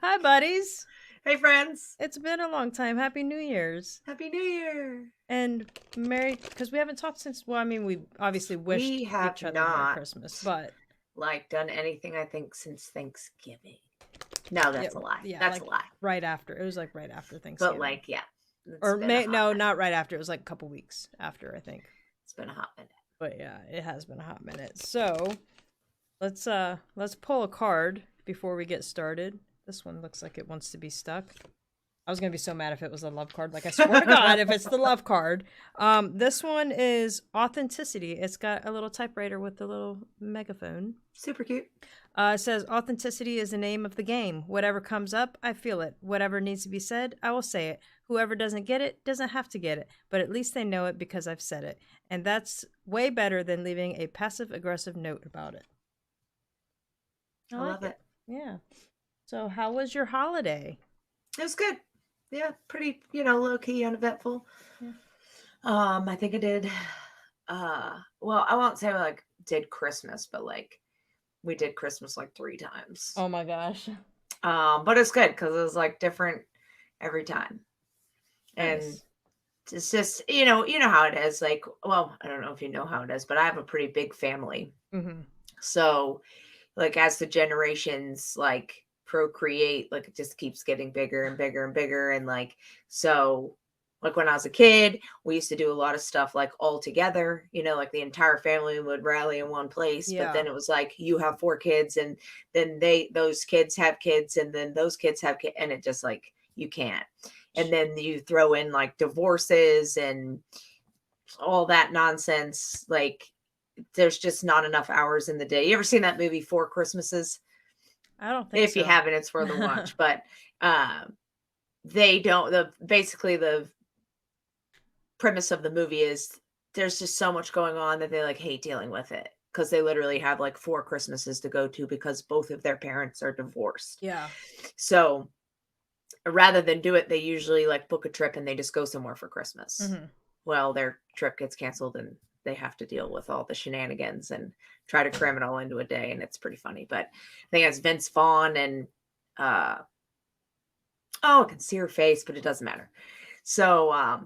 Hi, buddies. Hey, friends. It's been a long time. Happy New Year's. Happy New Year. And Merry, because we haven't talked since, well, I mean, we obviously wished We have each other Merry not Christmas, but done anything, I think, since Thanksgiving. No, yeah, that's a lie. yeah, That's like a lie. right after. It was like right after But Thanksgiving. yeah, it's Or been a hot no, minute. not right after. It was like a couple weeks after, I think. It's been a hot minute. But yeah, it has been a hot minute. So let's pull a card before we get started. This one looks like it wants to be stuck. I was gonna be so mad if it was a love card. Like I swear to God, if it's the love card. This one is authenticity. It's got a little typewriter with a little megaphone. Super cute. It says authenticity is the name of the game. Whatever comes up, I feel it. Whatever needs to be said, I will say it. Whoever doesn't get it doesn't have to get it, but at least they know it because I've said it. And that's way better than leaving a passive aggressive note about it. I love it. Yeah. So, how was your holiday? It was good. Yeah, pretty, low key, uneventful. Yeah. I think I did. Well, I won't say did Christmas, but we did Christmas 3 times. Oh my gosh. But it's good because it was different every time. And Nice. it's just, you know how it is. Well, I don't know if you know how it is, but I have a pretty big family. Mm-hmm. So, as the generations procreate, it just keeps getting bigger and bigger and bigger. And so, when I was a kid, we used to do a lot of stuff all together, the entire family would rally in one place. Yeah. But then it was you have 4 kids, and then those kids have kids, and then those kids have kids, and it just you can't. And then you throw in divorces and all that nonsense. There's just not enough hours in the day. You ever seen that movie 4 Christmases? I don't think If so. you haven't, it's for the watch. But they don't. Basically the premise of the movie is there's just so much going on that they hate dealing with it, because they literally have 4 Christmases to go to because both of their parents are divorced. Yeah. So rather than do it, they usually book a trip and they just go somewhere for Christmas. Mm-hmm. Well, their trip gets canceled and they have to deal with all the shenanigans and try to cram it all into a day. And it's pretty funny. But I think it's Vince Vaughn and I can see her face, but it doesn't matter. So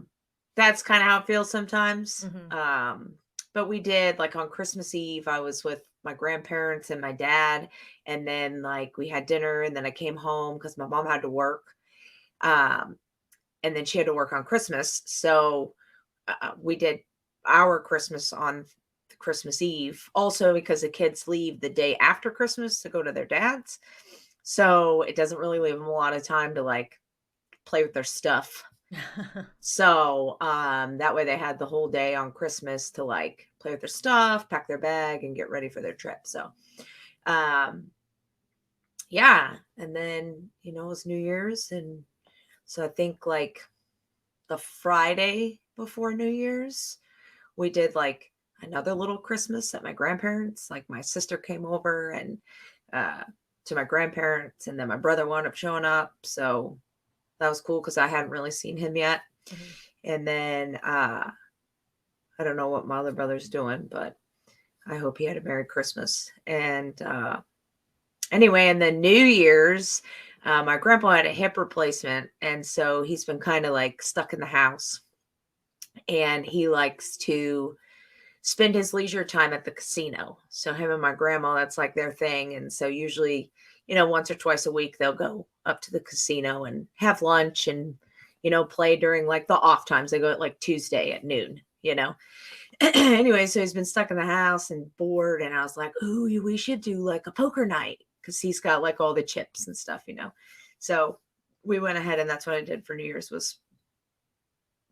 that's kind of how it feels sometimes. Mm-hmm. But we did on Christmas Eve, I was with my grandparents and my dad, and then we had dinner, and then I came home because my mom had to work. And then she had to work on Christmas. So we did our Christmas on Christmas Eve, also because the kids leave the day after Christmas to go to their dad's. So it doesn't really leave them a lot of time to play with their stuff. So that way they had the whole day on Christmas to play with their stuff, pack their bag, and get ready for their trip. So yeah. And then, it was New Year's. And so I think the Friday before New Year's, we did another little Christmas at my grandparents'. My sister came over and to my grandparents, and then my brother wound up showing up. So that was cool because I hadn't really seen him yet. Mm-hmm. And then I don't know what my other brother's doing, but I hope he had a Merry Christmas. And anyway, and then New Year's, my grandpa had a hip replacement, and so he's been kind of stuck in the house, and he likes to spend his leisure time at the casino. So him and my grandma, that's their thing. And so usually, once or twice a week, they'll go up to the casino and have lunch and, play during the off times. They go at Tuesday at noon, Anyway, so he's been stuck in the house and bored. And I was like, ooh, we should do a poker night, because he's got all the chips and stuff, So we went ahead, and that's what I did for New Year's, was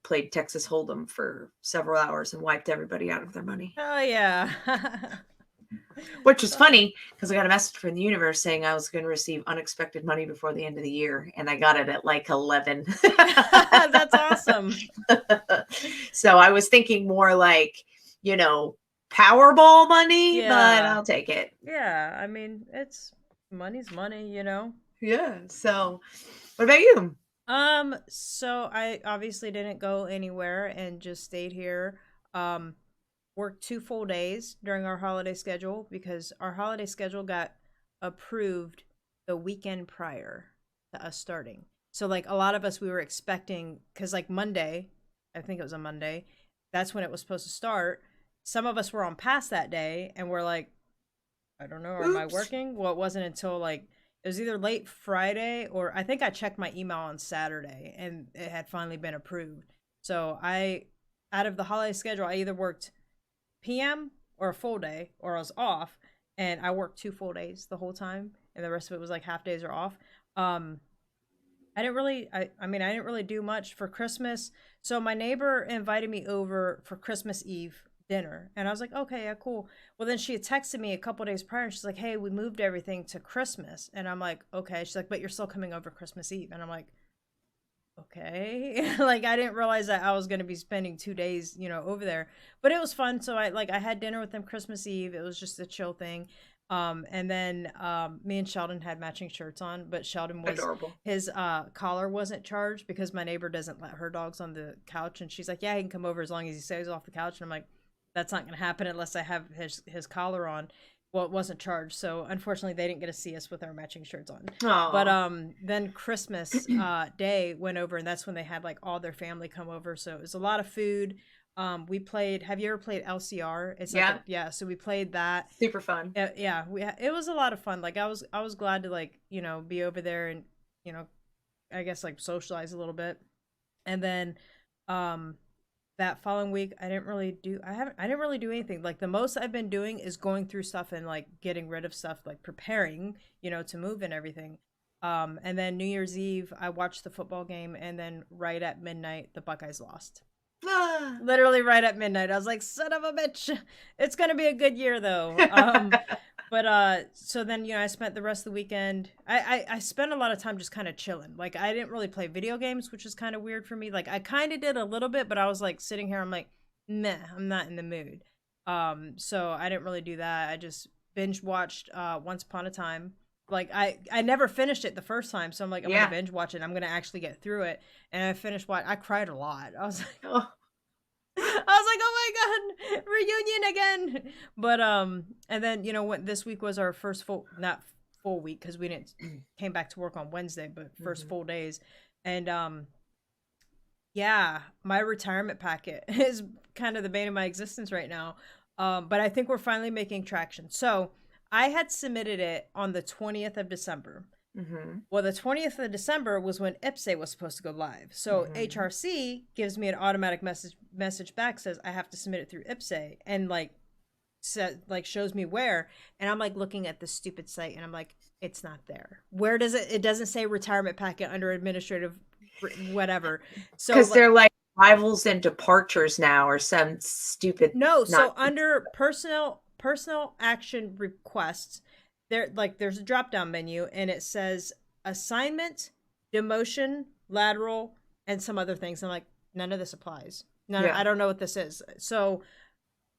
played Texas Hold'em for several hours and wiped everybody out of their money. Oh yeah. Which is funny because I got a message from the universe saying I was going to receive unexpected money before the end of the year, and I got it at like 11. That's awesome. So I was thinking more like, Powerball money, but Yeah. I'll take it. Yeah. I mean, it's money's money, you know? Yeah. So what about you? So I obviously didn't go anywhere and just stayed here. Um, Worked 2 full days during our holiday schedule because our holiday schedule got approved the weekend prior to us starting. So like a lot of us we were expecting cuz like Monday, I think it was a Monday, that's when it was supposed to start. Some of us were on pass that day and we're like, I don't know, am I Oops. working? Well, it wasn't until like it was either late Friday or I think I checked my email on Saturday and it had finally been approved. So I out of the holiday schedule, I either worked PM or a full day or I was off, and I worked 2 full days the whole time and the rest of it was like half days or off. um I mean I didn't really do much for Christmas. So my neighbor invited me over for Christmas Eve dinner and I was like, okay, yeah, cool. Well, then she had texted me a couple days prior and she's like, hey, we moved everything to Christmas, and I'm like, okay. She's like, but you're still coming over Christmas Eve, and I'm like, okay. Like I didn't realize that I was going to be spending 2 days, over there. But it was fun. So I had dinner with them Christmas Eve. It was just a chill thing. And then me and Sheldon had matching shirts on, but Sheldon was Adorable. his collar wasn't charged because my neighbor doesn't let her dogs on the couch, and she's like, yeah, he can come over as long as he stays off the couch. And I'm like, that's not going to happen unless I have his collar on. Well, it wasn't charged, so unfortunately they didn't get to see us with our matching shirts on. But Oh, then Christmas day went over, and that's when they had like all their family come over. So it was a lot of food. We played. Have you ever played LCR? It's like yeah. yeah. So we played that. Super fun. Yeah, it was a lot of fun. Like I was glad to like be over there and you know I guess like socialize a little bit. And then um that following week I didn't really do anything. Like the most I've been doing is going through stuff and like getting rid of stuff, like preparing, to move and everything. And then New Year's Eve I watched the football game, and then right at midnight the Buckeyes lost. Ah. Literally right at midnight. I was like, son of a bitch. It's gonna be a good year though. But so then I spent the rest of the weekend. I spent a lot of time just kind of chilling. Like I didn't really play video games, which is kind of weird for me. Like I kind of did a little bit, but I was like sitting here, I'm like, meh, I'm not in the mood. So I didn't really do that. I just binge watched Once Upon a Time. Like I never finished it the first time, so I'm like, I'm gonna Yeah. binge watch it. I'm gonna actually get through it. And I finished what I cried a lot. I was like, Oh. oh my god, reunion again. But and then what this week was our first full, not full week because we didn't came back to work on Wednesday, but first Mhm. full days. And yeah, my retirement packet is kind of the bane of my existence right now. But I think we're finally making traction. So I had submitted it on the 20th of December. Mhm. Well, the 20th of December was when IPSE was supposed to go live. So Mhm. HRC gives me an automatic message back, says I have to submit it through IPSE, and like shows me where. And I'm like looking at this stupid site and I'm like, it's not there. Where does it doesn't say retirement packet under administrative whatever. So Because like, they're like arrivals and departures now, or some stupid. no, Not. so under personal action requests, there's a drop down menu and it says assignment, demotion, lateral, and some other things. I'm like, none of this applies. None, Yeah. I don't know what this is. So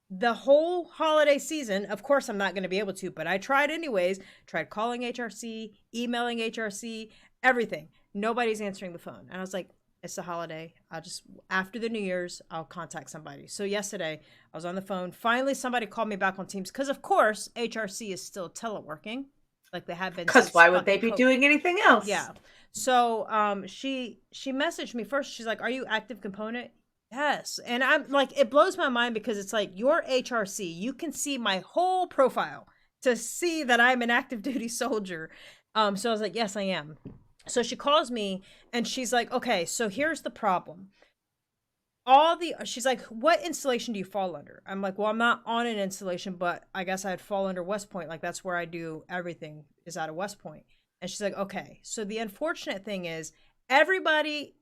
the whole holiday season, of course I'm not going to be able to, but I tried anyways. Tried calling HRC, emailing HRC, everything. Nobody's answering the phone. And I was like, it's the holiday. I'll just after the New Year's, I'll contact somebody. So yesterday, I was on the phone. Finally somebody called me back on Teams cuz of course HRC is still teleworking like they have been Because since why would they fucking be COVID. doing anything else? Yeah. So she messaged me first. She's like, "Are you active component?" Yes. And I'm like, it blows my mind because it's like your HRC, you can see my whole profile to see that I'm an active duty soldier. So I was like, yes, I am. So she calls me and she's like, okay, so here's the problem. She's like, what installation do you fall under? I'm like, well, I'm not on an installation, but I guess I'd fall under West Point. Like that's where I do everything is out of West Point. And she's like, okay. So the unfortunate thing is everybody,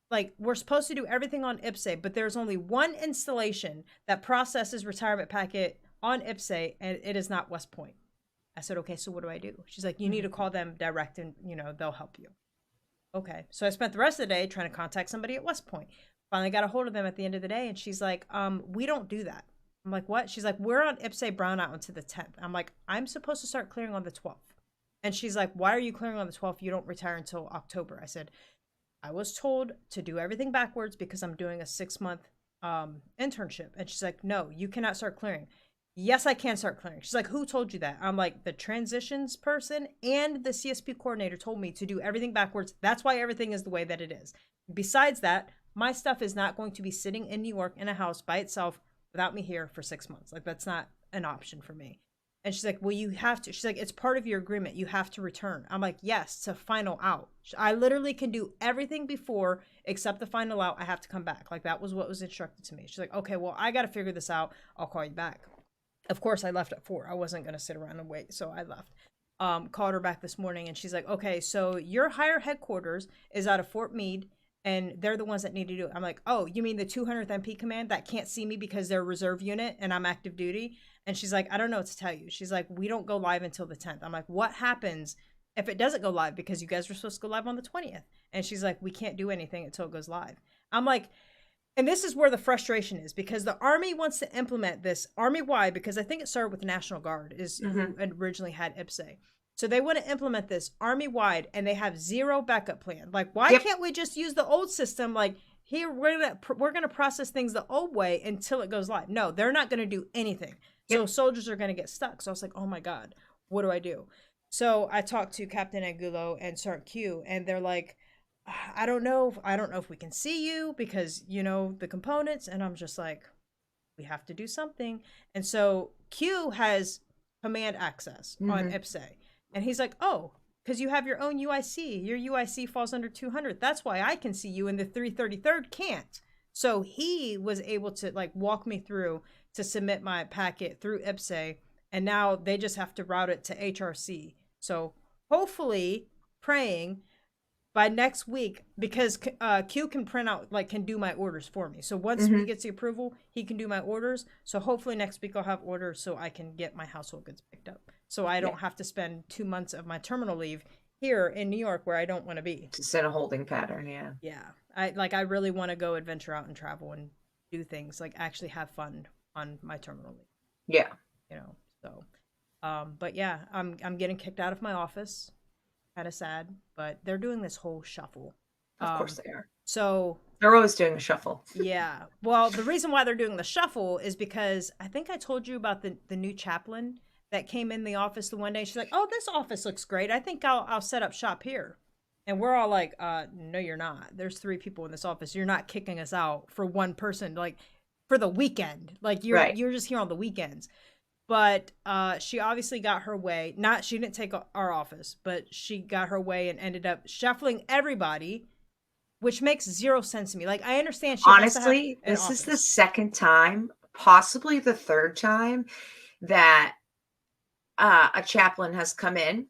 like we're supposed to do everything on IPSE, but there's only one installation that processes retirement packet on IPSE and it is not West Point. I said, okay, so what do I do? She's like, you need to call them direct and, they'll help you. Okay. So I spent the rest of the day trying to contact somebody at West Point. Finally got a hold of them at the end of the day. And she's like, we don't do that. I'm like, what? She's like, we're on IPSE brownout until the 10th. I'm like, I'm supposed to start clearing on the 12th. And she's like, why are you clearing on the 12th? You don't retire until October. I said, I was told to do everything backwards because I'm doing a 6-month internship. And she's like, no, you cannot start clearing. Yes, I can start clearing. She's like, who told you that? I'm like, the transitions person and the CSP coordinator told me to do everything backwards. That's why everything is the way that it is. Besides that, my stuff is not going to be sitting in New York in a house by itself without me here for 6 months. Like, that's not an option for me. And she's like, well, you have to. She's like, it's part of your agreement. You have to return. I'm like, yes, to final out. I literally can do everything before except the final out. I have to come back. Like, that was what was instructed to me. She's like, okay, well, I got to figure this out. I'll call you back. Of course, I left at 4. I wasn't going to sit around and wait, so I left. Called her back this morning, and she's like, okay, so your higher headquarters is out of Fort Meade, and they're the ones that need to do it. I'm like, oh, you mean the 200th MP Command that can't see me because they're a reserve unit and I'm active duty? And she's like, I don't know what to tell you. She's like, we don't go live until the 10th. I'm like, what happens if it doesn't go live? Because you guys were supposed to go live on the 20th. And she's like, we can't do anything until it goes live. I'm like, and this is where the frustration is, because the Army wants to implement this Army-wide, because I think it started with the National Guard is who originally had IPSE. So they want to implement this Army-wide, and they have zero backup plan. Like, why can't we just use the old system? Like, here, we're gonna process things the old way until it goes live. No, they're not going to do anything. So soldiers are going to get stuck. So I was like, oh my God, what do I do? So I talked to Captain Angulo and Sergeant Q, and they're like, I don't know if we can see you because, the components. And I'm just like, we have to do something. And so Q has command access on IPSE. And he's like, oh, because you have your own UIC. Your UIC falls under 200. That's why I can see you and the 333rd can't. So he was able to walk me through to submit my packet through IPSE. And now they just have to route it to HRC. So hopefully, praying by next week, because Q can print out, can do my orders for me. So once he gets the approval, he can do my orders. So hopefully next week I'll have orders so I can get my household goods picked up. So I don't have to spend 2 months of my terminal leave here in New York where I don't want to be. It's in a holding pattern, yeah. Yeah. I really want to go adventure out and travel and do things, actually have fun on my terminal leave. Yeah. So, but yeah, I'm getting kicked out of my office. Kind of sad, but they're doing this whole shuffle. Of course they are. So they're always doing a shuffle. Yeah. Well, the reason why they're doing the shuffle is because I think I told you about the new chaplain that came in the office the one day. She's like, oh, this office looks great. I think I'll set up shop here. And we're all like, no, you're not. There's 3 people in this office. You're not kicking us out for one person, for the weekend. You're just here on the weekends. But she obviously got her way. She didn't take our office, but she got her way and ended up shuffling everybody, which makes 0 sense to me. I understand. Honestly, this is the second time, possibly the third time, that a chaplain has come in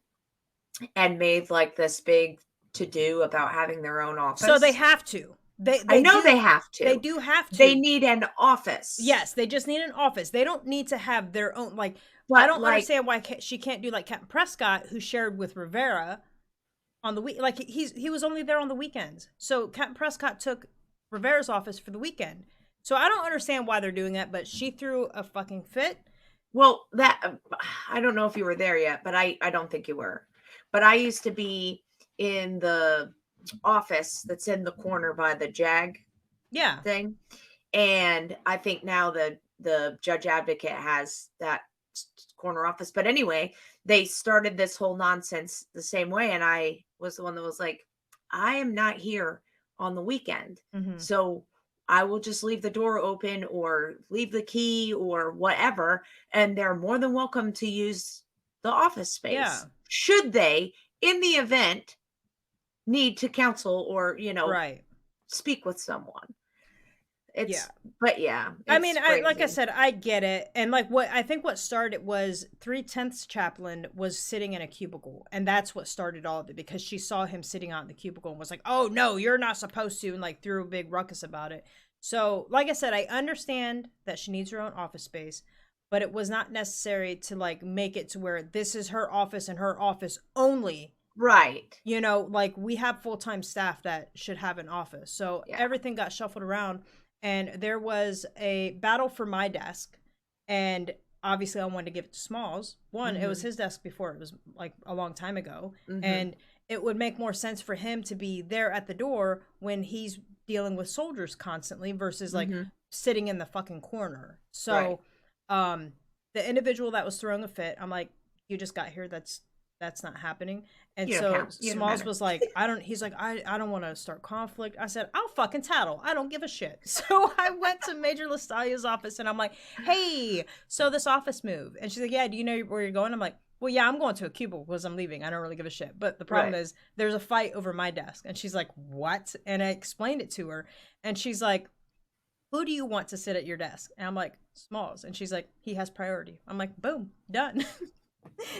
and made this big to-do about having their own office. So they have to. They have to. They do have to. They need an office. Yes, they just need an office. They don't need to have their own. I don't understand why she can't do Captain Prescott, who shared with Rivera on the week. He was only there on the weekends. So Captain Prescott took Rivera's office for the weekend. So I don't understand why they're doing that. But she threw a fucking fit. Well, I don't know if you were there yet, but I don't think you were. But I used to be in the office that's in the corner by the JAG thing, and I think now the judge advocate has that corner office. But anyway, they started this whole nonsense the same way, and I was the one that was like, I am not here on the weekend, so I will just leave the door open or leave the key or whatever, and they're more than welcome to use the office space should they, in the event, need to counsel or speak with someone. But I mean, I said, I get it. And what started was 3/10 chaplain was sitting in a cubicle, and that's what started all of it, because she saw him sitting out in the cubicle and was like, oh no, you're not supposed to, and threw a big ruckus about it. So like I said, I understand that she needs her own office space, but it was not necessary to like make it to where this is her office and her office only. Right. You know, like we have full-time staff that should have an office. So Yeah. everything got shuffled around and there was a battle for my desk. And obviously I wanted to give it to Smalls. One, it was his desk before, it was like a long time ago. And it would make more sense for him to be there at the door when he's dealing with soldiers constantly versus like sitting in the fucking corner. So the individual that was throwing a fit, I'm like, you just got here, that's not happening. And so Smalls was like, he's like, I don't want to start conflict. I said, I'll fucking tattle. I don't give a shit. So I went to Major Lestalia's office and I'm like, hey, so this office move. And she's like, yeah, do you know where you're going? I'm like, well, yeah, I'm going to a cubicle because I'm leaving. I don't really give a shit. But the problem is there's a fight over my desk. And she's like, what? And I explained it to her. And she's like, who do you want to sit at your desk? And I'm like, Smalls. And she's like, he has priority. I'm like, boom, done.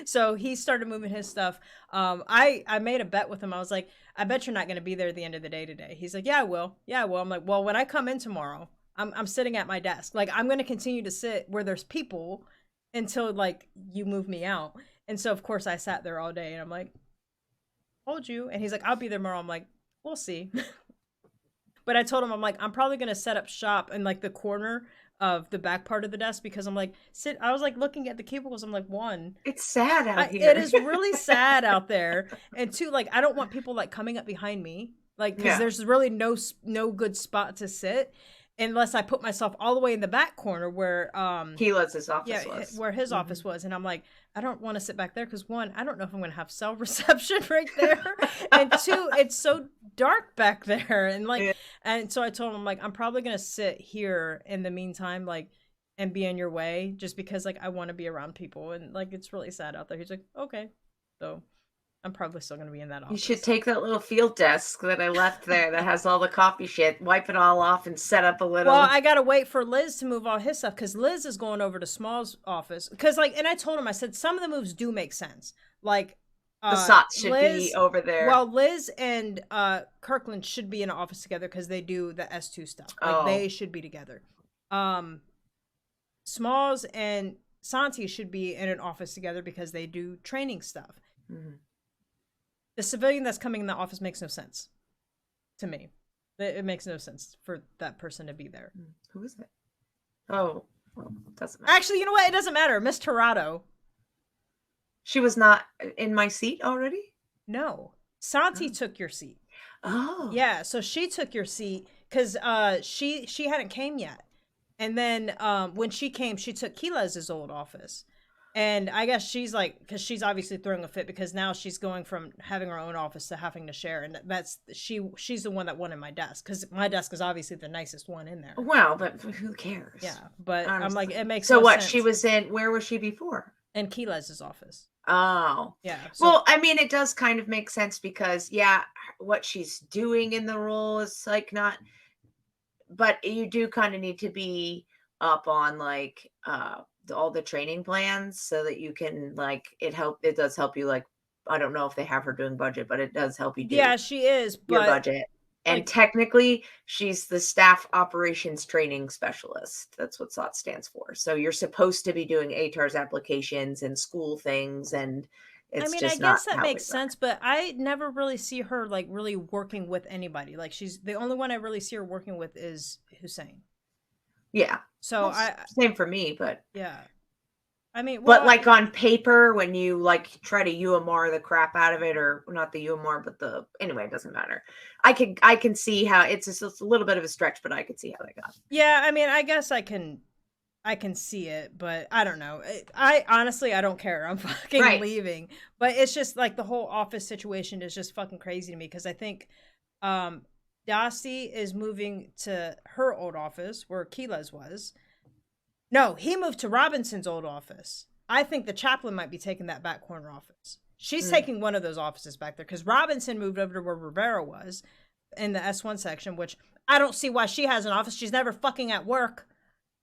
So he started moving his stuff. I made a bet with him. I was like, I bet you're not going to be there at the end of the day today. He's like, yeah, I will. Yeah, I will. I'm like, well, when I come in tomorrow, I'm sitting at my desk. Like, I'm going to continue to sit where there's people until like you move me out. And so of course I sat there all day and I'm like, told you. And he's like, I'll be there tomorrow. I'm like, we'll see. But I told him, I'm like, I'm probably going to set up shop in like the corner of the back part of the desk because I'm like, I was like looking at the cubicles. I'm like, one, it's sad out here. It is really sad out there. And two, like, I don't want people like coming up behind me, like, because there's really no good spot to sit unless I put myself all the way in the back corner where Keelan's office was. Where his office was. And I'm like, I don't want to sit back there because one, I don't know if I'm going to have cell reception right there. And two, it's so dark back there. And like, and so I told him, I'm like, I'm probably going to sit here in the meantime, like, and be in your way just because like I want to be around people. And like, it's really sad out there. He's like, okay. So I'm probably still going to be in that office. You should take that little field desk that I left there that has all the coffee shit, wipe it all off and set up a little. Well, I got to wait for Liz to move all his stuff because Liz is going over to Small's office. Because, like, and I told him, I said, some of the moves do make sense. Like, the SOTs should be over there. Well, Liz and Kirkland should be in an office together because they do the S2 stuff. Like, they should be together. Smalls and Santi should be in an office together because they do training stuff. The civilian that's coming in the office makes no sense to me. It makes no sense for that person to be there. Who is it? Oh, well, doesn't matter. Actually, you know what? It doesn't matter. Miss Torado. She was not in my seat already? No. Santi took your seat. Oh. Yeah, so she took your seat because she hadn't came yet. And then when she came, she took Keela's old office. And I guess she's like, because she's obviously throwing a fit because now she's going from having her own office to having to share. And she's the one that wanted my desk because my desk is obviously the nicest one in there. Well, but who cares? Yeah, but honestly. I'm like, it makes so no what? sense. She was in, where was she before? In Keela's office. Oh. Yeah. So, well, I mean, it does kind of make sense because, yeah, what she's doing in the role is like not, but you do kind of need to be up on like, all the training plans so that you can like it does help you, like, I don't know if they have her doing budget, but it does help you do she is your budget. And like, technically she's the staff operations training specialist. That's what SOT stands for. So you're supposed to be doing ATARS applications and school things, and it's I guess that makes sense, but I never really see her like really working with anybody. Like, she's the only one I really see her working with is Hussein. Yeah. So same for me, but yeah. I mean, well, but like on paper, when you like try to UMR the crap out of it, or not the UMR, but anyway, it doesn't matter. I can see how it's just a little bit of a stretch, but I could see how they got. Yeah, I mean, I guess I can see it, but I don't know. I honestly, I don't care. I'm fucking leaving. But it's just like the whole office situation is just fucking crazy to me because I think Dasti is moving to her old office where Keela's was. No, he moved to Robinson's old office. I think the chaplain might be taking that back corner office. She's taking one of those offices back there because Robinson moved over to where Rivera was in the S1 section, which I don't see why she has an office. She's never fucking at work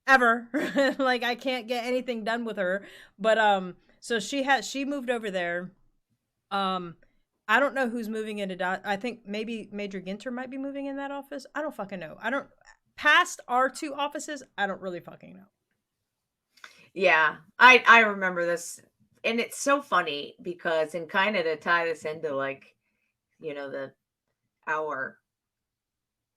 ever. Like, I can't get anything done with her. But so she moved over there. I don't know who's moving into I think maybe Major Ginter might be moving in that office. I don't fucking know. Past our two offices, I don't really fucking know. Yeah, I remember this, and it's so funny because, and kind of to tie this into like, the our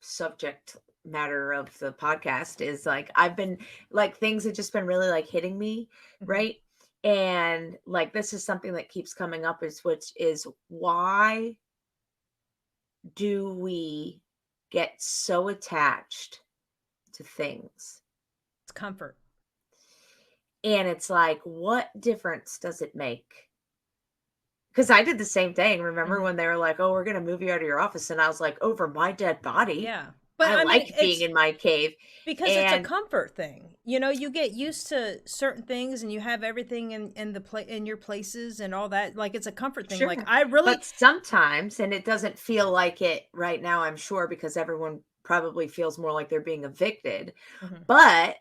subject matter of the podcast is like I've been like things have just been really like hitting me, Mhm. right? And like this is something that keeps coming up is which is why do we get so attached to things? It's comfort. And it's like, what difference does it make? Because I did the same thing. Remember Mhm. when they were like, "Oh, we're gonna move you out of your office," and I was like, "Over my dead body? Yeah. But I I mean, like being it's in my cave." because it's a And comfort thing. You know, you get used to certain things and you have everything in the in your places and all that. Like it's a comfort thing. Like sure, I really but sometimes, and it doesn't feel like it right now, I'm sure, because everyone probably feels more like they're being evicted. Mhm. But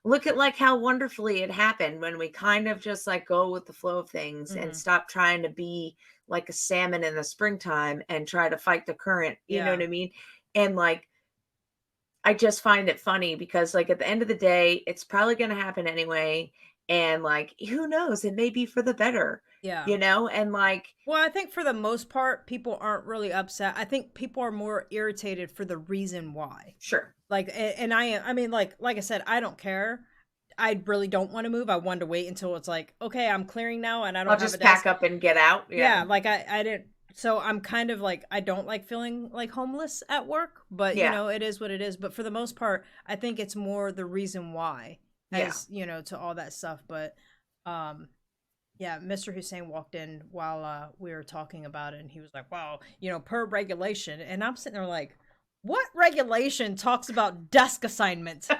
look at like how wonderfully it happened when we kind of just like go with the flow of things and Mhm. stop trying to be like a salmon in the springtime and try to fight the current. You know what Yeah. I mean? And like I just find it funny because, like, at the end of the day, it's probably gonna happen anyway, and, like, who knows? It may be for the better, Yeah. and, like Well, I think for the most part, people aren't really upset. I think people are more irritated for the reason why. sure, Like, and I mean, like I said, I don't care. I really don't want to move. I wanted to wait until it's like, okay, I'm clearing now and I I'll don't have a just pack desk. up and get out, Yeah, yeah, like I didn't. So I'm kind of like, I don't like feeling like homeless at work, but yeah, it is what it is. But for the most part, I think it's more the reason why, yeah. as to all that stuff. But, um, yeah, Mr. Hussein walked in while we were talking about it, and he was like, "Wow, per regulation." And I'm sitting there like, "What regulation talks about desk assignments?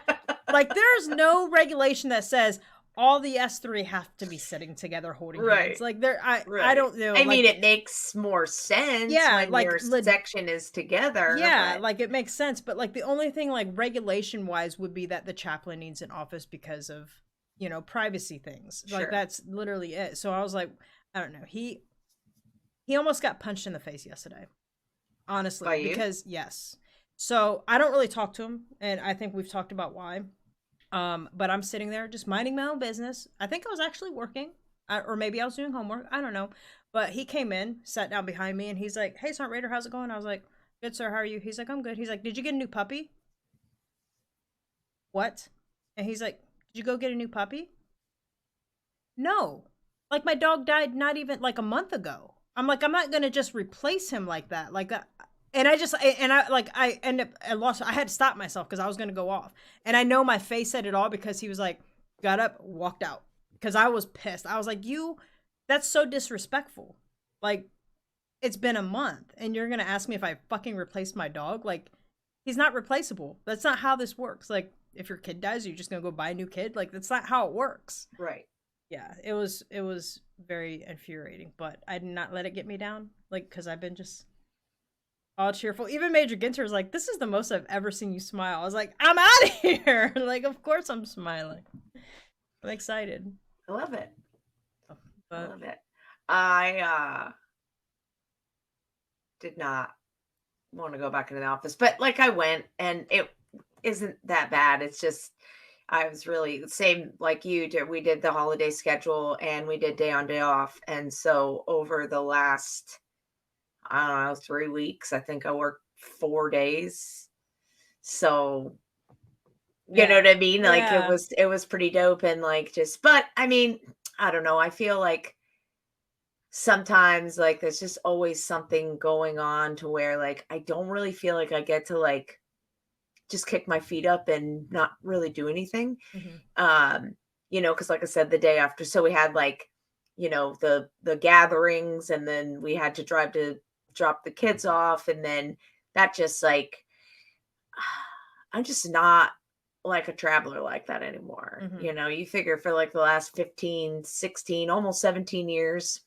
Like, there's no regulation that says all the S3 have to be sitting together holding hands. Right, Like, I right. don't know. I mean, Like, it makes more sense yeah, when like, your section is together, yeah, but like it makes sense. But like, the only thing like regulation wise would be that the chaplain needs an office because of privacy things. Like sure. that's literally it. So I was like, I don't know. He almost got punched in the face yesterday, By honestly, you? because yes. So I don't really talk to him, and I think we've talked about why. But I'm sitting there just minding my own business. I think I was actually working, or maybe I was doing homework. I don't know. But he came in, sat down behind me, and he's like, "Hey, Sergeant Raider, how's it going?" I was like, "Good, sir. How are you?" He's like, "I'm good." He's like, "Did you get a new puppy?" What? And he's like, "Did you go get a new puppy?" No. Like my dog died not even like a month ago. I'm like, I'm not gonna just replace him like that. Like, and I just and I like I end up I lost. I had to stop myself because I was gonna go off, and I know my face said it all because he was like, got up, walked out because I was pissed. I was like, you, that's so disrespectful. Like, it's been a month, and you're gonna ask me if I fucking replaced my dog? Like, he's not replaceable. That's not how this works. Like, if your kid dies, you're just gonna go buy a new kid. Like, that's not how it works. Right. Yeah, it was very infuriating, but I did not let it get me down. Like, because I've been just all cheerful. Even Major Ginter was like, "This is the most I've ever seen you smile." I was like, "I'm out of here!" Like, of course I'm smiling. I'm excited, I love it. I but love it. I did not want to go back into the office, but like I went and it isn't that bad. It's just I was really same like you did. We did the holiday schedule and we did day on day off. And so over the last, I don't know, 3 weeks, I think I worked 4 days. So you know yeah, what I mean? Like it yeah, was it was pretty dope and like just but I mean, I don't know. I feel like sometimes like there's just always something going on to where like I don't really feel like I get to like just kick my feet up and not really do anything. hmm Um, because like I said, the day after, so we had like, the gatherings, and then we had to drive to drop the kids off, and then that just like I'm just not like a traveler like that anymore. hmm You figure for like the last 15, 16, almost 17 years,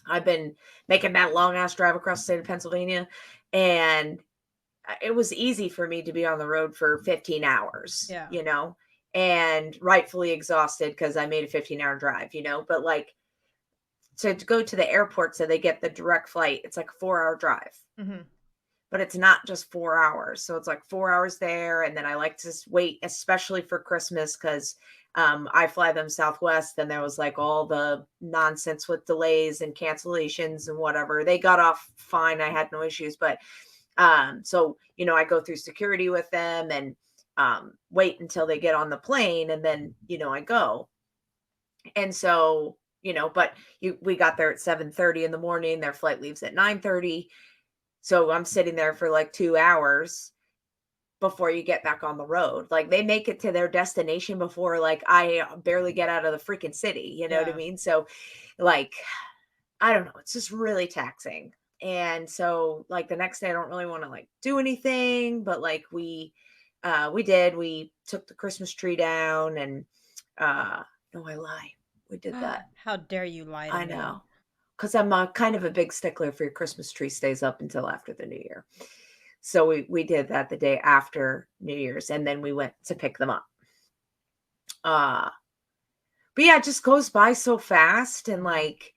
I've been making that long ass drive across the state of Pennsylvania. And it was easy for me to be on the road for 15 hours, yeah, and rightfully exhausted because I made a 15-hour drive, but like to go to the airport so they get the direct flight, it's like a 4-hour drive. hmm But it's not just 4 hours. So it's like 4 hours there. And then I like to wait, especially for Christmas, because I fly them Southwest, and there was like all the nonsense with delays and cancellations and whatever. They got off fine. I had no issues, but so I go through security with them and wait until they get on the plane, and then I go. And so but we got there at 7:30 in the morning. Their flight leaves at 9:30, so I'm sitting there for like 2 hours before you get back on the road. Like, they make it to their destination before like I barely get out of the freaking city. You know what I Yeah. mean? So like, I don't know. It's just really taxing. And so like the next day I don't really want to like do anything, but like we took the Christmas tree down and no, I lie. We did that. How dare you lie to I me? know. Because I'm kind of a big stickler for your Christmas tree stays up until after the New Year. So we did that the day after New Year's, and then we went to pick them up. Uh but yeah, it just goes by so fast, and Mhm. like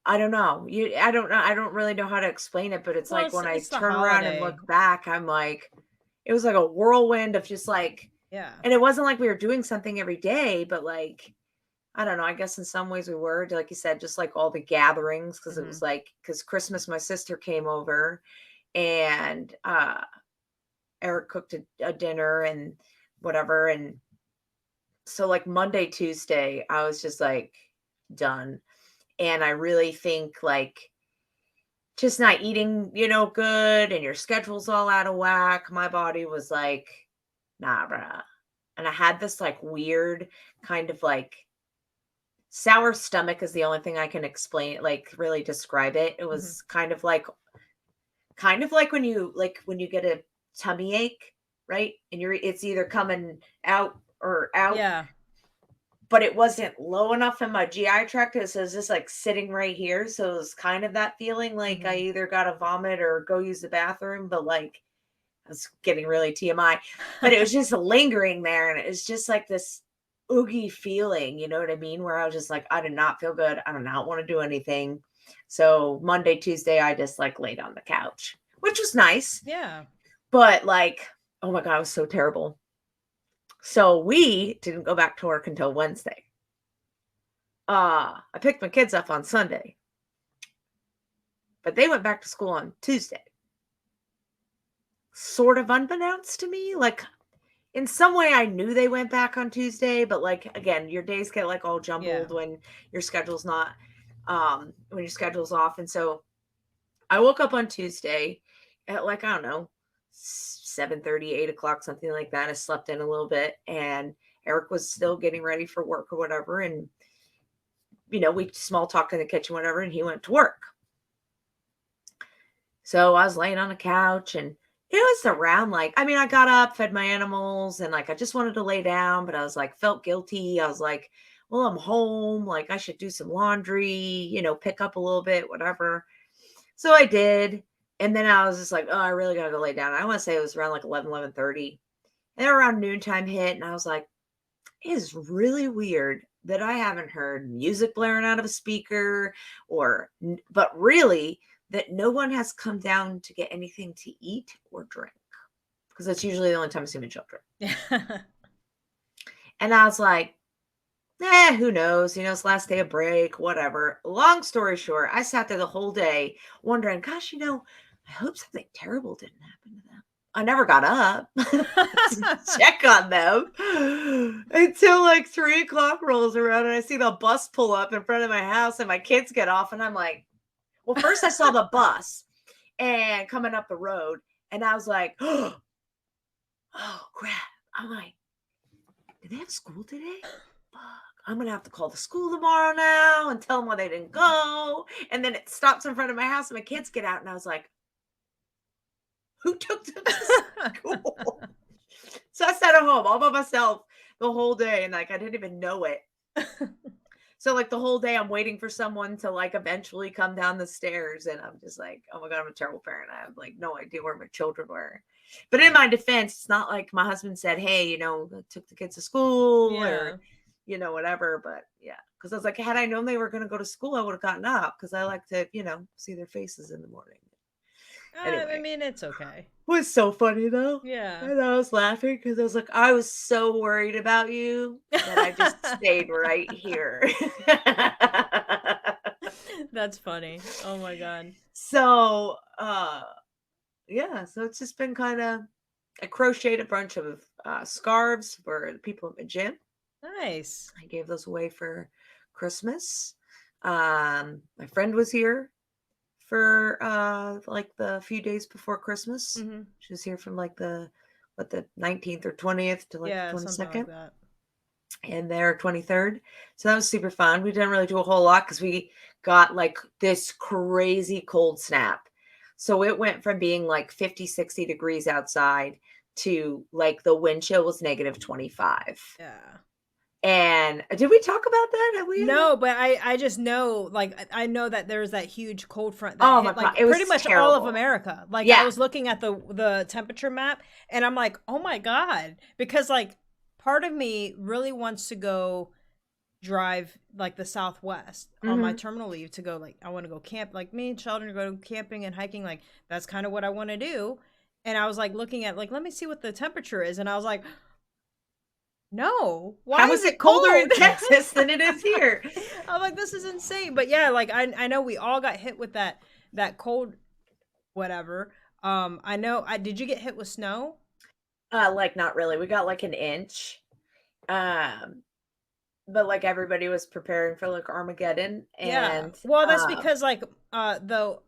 I don't know. I don't know. I don't really know how to explain it, but it's Well, like it's when I it's the turn around and holiday. look back, I'm like, it was like a whirlwind of just like, Yeah. and it wasn't like we were doing something every day, but like, I don't know. I guess in some ways we were, like you said, just like all the gatherings, because it Hmm. was like, because Christmas, my sister came over, and Eric cooked a dinner and whatever. And so, like, Monday, Tuesday, I was just like done. And I really think like just not eating, good, and your schedule's all out of whack. My body was like, nah, bruh. And I had this like weird kind of like sour stomach is the only thing I can explain, like really describe it. It Hmm. was kind of like when you get a tummy ache, right? And it's either coming out or out, Yeah. but it wasn't low enough in my GI tract. So it was just like sitting right here. So it was kind of that feeling like I Hmm. either got to vomit or go use the bathroom, but like I was getting really TMI, but it was just lingering there. And it was just like this oogie feeling, you know what I mean? Where I was just like, I did not feel good. I do not want to do anything. So Monday, Tuesday, I just like laid on the couch, which was nice, Yeah. but like, oh my God, it was so terrible. So we didn't go back to work until Wednesday. I picked my kids up on Sunday, but they went back to school on Tuesday. Sort of unbeknownst to me. Like, in some way I knew they went back on Tuesday, but like again, your days get like all Yeah. jumbled when your schedule's not when your schedule's off. And so I woke up on Tuesday at like, I don't know, 7:30, 8 o'clock, something like that. I slept in a little bit, and Eric was still getting ready for work or whatever. And we small talked in the kitchen, whatever, and he went to work. So I was laying on the couch, and it was around like, I mean, I got up, fed my animals, and like I just wanted to lay down, but I was like, felt guilty. I was like, well, I'm home. Like, I should do some laundry, pick up a little bit, whatever. So I did. And then I was just like, oh, I really got to go lay down. I want to say it was around like 11:30. And then around noontime hit, and I was like, it is really weird that I haven't heard music blaring out of a speaker, but really that no one has come down to get anything to eat or drink, because that's usually the only time I see my children. Yeah. And I was like, who knows? It's last day of break, whatever. Long story short, I sat there the whole day wondering, gosh, I hope something terrible didn't happen to them. I never got up to check on them until like 3 o'clock rolls around, and I see the bus pull up in front of my house and my kids get off, and I'm like, well, first I saw the bus and coming up the road, and I was like, oh crap. I'm like, did they have school today? Fuck. I'm gonna have to call the school tomorrow now and tell them why they didn't go. And then it stops in front of my house, and my kids get out, and I was like, who took them to school? So I sat at home all by myself the whole day, and like I didn't even know it. So like the whole day I'm waiting for someone to like eventually come down the stairs, and I'm just like, oh my God, I'm a terrible parent. I have like no idea where my children were. But in my defense, it's not like my husband said, hey, I took the kids to school or Yeah. whatever. But yeah, because I was like, had I known they were going to go to school, I would have gotten up, because I like to see their faces in the morning. I Anyway, mean, it's okay. it was so funny though. Yeah. And I was laughing because I was like, I was so worried about you that I just stayed right here. That's funny. Oh my god. So, yeah, so it's just been kind of, I crocheted a bunch of scarves for the people at the gym. Nice. I gave those away for Christmas. My friend was here for like the few days before Christmas. Hmm. She was here from like the 19th or 20th to like the Yeah, something like 22nd that. and their 23rd. So that was super fun. We didn't really do a whole lot because we got like this crazy cold snap. So it went from being like 50, 60 degrees outside to like the wind chill was negative 25. Yeah. And did we talk about that? Have we ever? No, but I just know, like, I know that there's that huge cold front that Oh my hit God. like It pretty was much all of terrible. America. Like, I Yeah. was looking at the temperature map, and I'm like, oh my god, because like part of me really wants to go drive like the Southwest on my Hmm. terminal leave to go, like, I want to go camp, like me and Sheldon go camping and hiking, like that's kind of what I want to do. And I was like looking at, like, let me see what the temperature is, and I was like, no, why How is is it it colder cold? in Texas than it is here? I'm like, this is insane. But yeah, like I know we all got hit with that cold whatever. I know I did you get hit with snow? Like not really. We got like an inch. Um, but like everybody was preparing for like Armageddon Yeah. and Well, that's because like the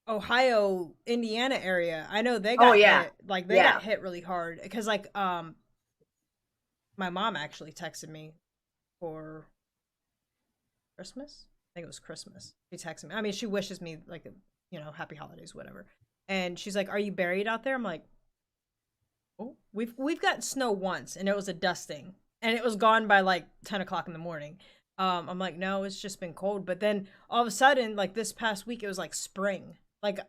Ohio, Indiana area, I know they oh got yeah. hit, like they got Yeah. hit really hard because like my mom actually texted me for Christmas. I think it was Christmas. She texted me. I mean, she wishes me like happy holidays, whatever. And she's like, "Are you buried out there?" I'm like, "Oh, we've gotten snow once, and it was a dusting, and it was gone by like 10 o'clock in the morning." I'm like, "No, it's just been cold." But then all of a sudden, like this past week, it was like spring, like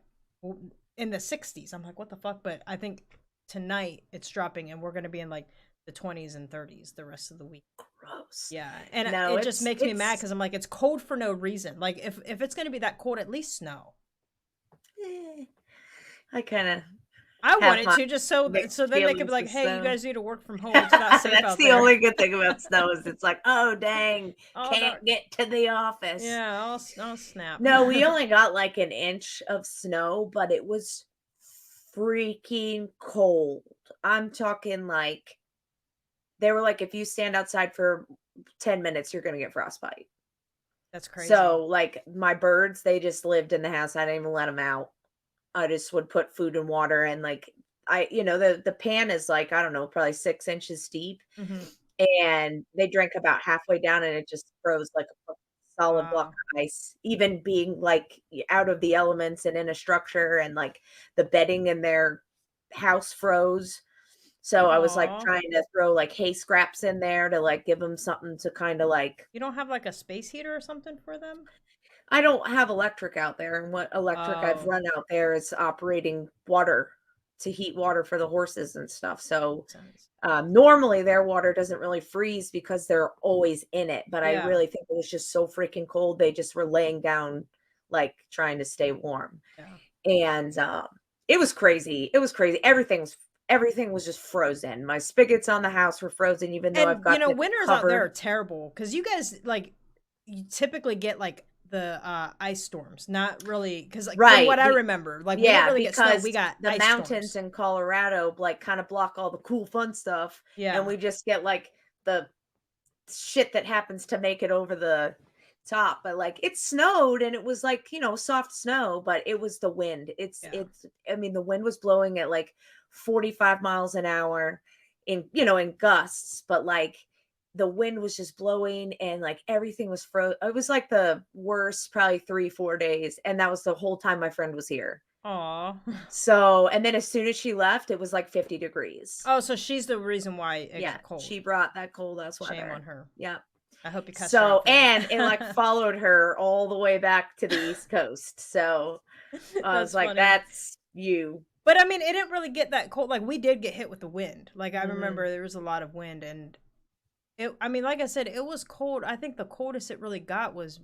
in the 60s. I'm like, "What the fuck?" But I think tonight it's dropping, and we're gonna be in like the 20s and 30s the rest of the week. Gross. Yeah, and No, it just makes me mad it's because I'm like, it's cold for no reason. Like, if it's gonna be that cold, at least snow. eh, I kind of I want have it my to just so mixed then they could be feelings like, with hey, you snow. guys need to work from home. It's not safe That's out the there. only good thing about snow is it's like, oh dang, Oh, can't dark. get to the office. Yeah, I'll snap. No, we only got like an inch of snow, but it was freaking cold. I'm talking like they were like, if you stand outside for 10 minutes, you're gonna get frostbite. That's crazy. So like my birds, they just lived in the house. I didn't even let them out. I just would put food and water and like the pan is like, I don't know, probably 6 inches deep. Hmm. And they drank about halfway down and it just froze like a solid block Wow. of ice, even being like out of the elements and in a structure and like the bedding in their house froze. So I was like Aw. trying to throw like hay scraps in there to like give them something to kind of like. You don't have like a space heater or something for them? I don't have electric out there, and what electric I've Oh, run out there is operating water to heat water for the horses and stuff. So makes sense. normally their water doesn't really freeze because they're always in it. But I Yeah. really think it was just so freaking cold. They just were laying down, like trying to stay warm. Yeah. And it was crazy. It was crazy. Everything was just frozen. My spigots on the house were frozen, even though I've And got the winters out there are cover. terrible because you guys like you typically get like the ice storms, not really because like from Right. what I remember, like we didn't Yeah, really get snow, we because got the ice mountains storms. in Colorado, like, kinda block all the cool fun stuff, and Yeah. we just get, like, the shit that happens to make it over the top, but, like, it snowed and it was, like, soft snow, but it was the wind. Yeah. It's I mean, the wind was blowing at, like, 45 miles an hour in gusts, but, like, the wind was just blowing and, like, everything was it was, like, the worst probably 3, 4 days, and that was the whole time my friend was here. Aw. So, and then as soon as she left, it was like 50 degrees. Oh, so she's the reason why it Yeah, got cold. she brought that cold ass Shame on weather. her. Yep. I hope you cussed her So, out for and it like that. followed her all the way back to the East Coast. So I was That's like, funny. that's you. But I mean, it didn't really get that cold. Like we did get hit with the wind. Like I Mhm. remember there was a lot of wind and I mean, like I said, it was cold. I think the coldest it really got was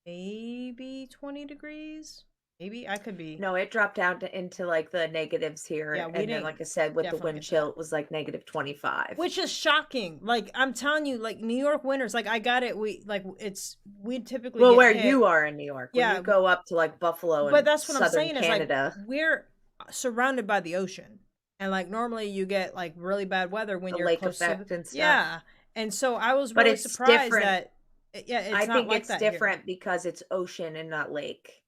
maybe 20 degrees. Maybe I could be. No, it dropped down into like the negatives Yeah, here. we And then, didn't like I said, with the definitely wind get that. chill, it was like negative 25. Which is shocking. Like I'm telling you, like New York winters, like I got it. We typically Well, get where hit. you are in New York, when you Yeah, go up to like Buffalo but and that's what I'm southern saying is like Canada, we're surrounded by the ocean. And like normally you get like really bad weather when the you're lake close to the, effect and stuff. yeah. And so I was But really it's surprised different. that yeah, I it's not think like it's that here. different because it's ocean and not lake.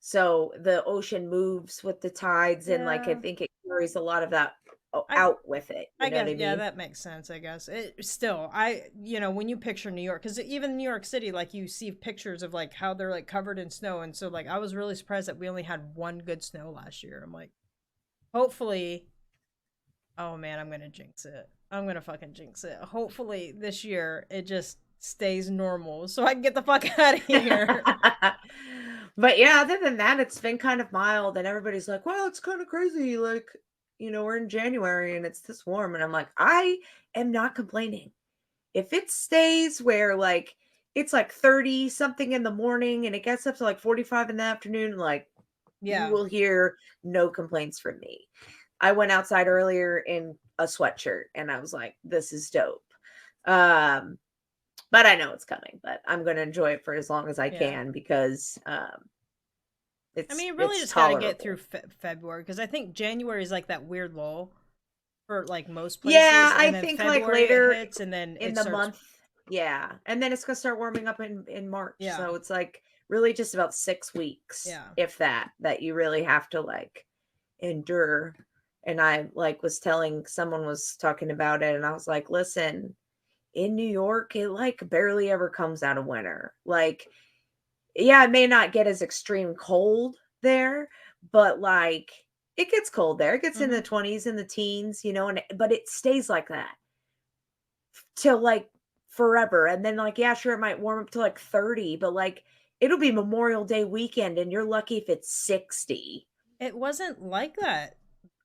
So the ocean moves with the tides, and like I Yeah. think it carries a lot of that I out with it. You I know what guess I yeah, mean? that makes sense. I guess it still when you picture New York, because even New York City, like you see pictures of like how they're like covered in snow, and so like I was really surprised that we only had one good snow last year. I'm like, hopefully, oh man, I'm gonna jinx it. I'm gonna fucking jinx it. Hopefully this year it just stays normal so I can get the fuck out of here. But yeah, other than that, it's been kind of mild, and everybody's like, "Well, it's kind of crazy. Like, we're in January and it's this warm." And I'm like, I am not complaining. If it stays where like it's like 30 something in the morning and it gets up to like 45 in the afternoon, like you Yeah. will hear no complaints from me. I went outside earlier in a sweatshirt and I was like, this is dope. Um, but I know it's coming, but I'm going to enjoy it for as long as I Yeah. can because I it's mean, you really it's just got to get through tolerable. February because I think January is like that weird lull for like most Yeah, places, I and then think like February it later hits, and then in it the starts. month, yeah. And then it's going to start warming up in March. Yeah, So it's like really just about 6 weeks, yeah, if that you really have to like endure. And I like was telling someone was talking about it and I was like, "Listen, in New York, it like barely ever comes out of winter. Like, yeah, it may not get as extreme cold there, but like it gets cold there. It gets in the hmm 20s and the teens, and but it stays like that till like forever. And then like yeah, sure it might warm up to like 30, but like it'll be Memorial Day weekend and you're lucky if it's 60. It wasn't like that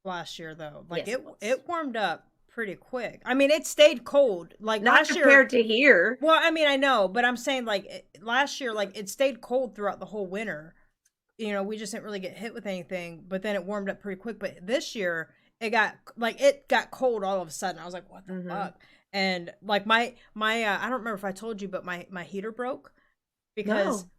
last year though. Like Yes, it it was. it warmed up pretty quick. I mean, it stayed cold. Like Not last year. compared to here. Well, I mean, I know, but I'm saying like last year, like it stayed cold throughout the whole winter. We just didn't really get hit with anything, but then it warmed up pretty quick. But this year, it got cold all of a sudden. I was like, what the Mhm. fuck? And like my I don't remember if I told you, but my heater broke because No.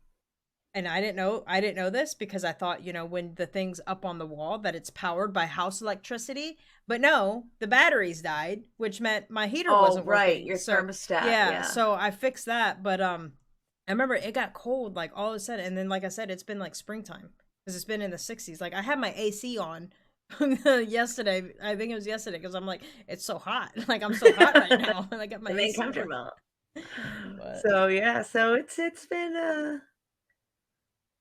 and I didn't know this because I thought, when the thing's up on the wall that it's powered by house electricity, but no, the batteries died, which meant my heater Oh, wasn't right, working. your So, thermostat, yeah, yeah. so I fixed that, but I remember it got cold like all of a sudden, and then like I said, it's been like springtime because it's been in the 60s. Like I had my AC on yesterday. I think it was yesterday because I'm like, it's so hot. Like I'm so hot right now, and I got my I'm AC on. comfortable. But So, yeah, so it's been,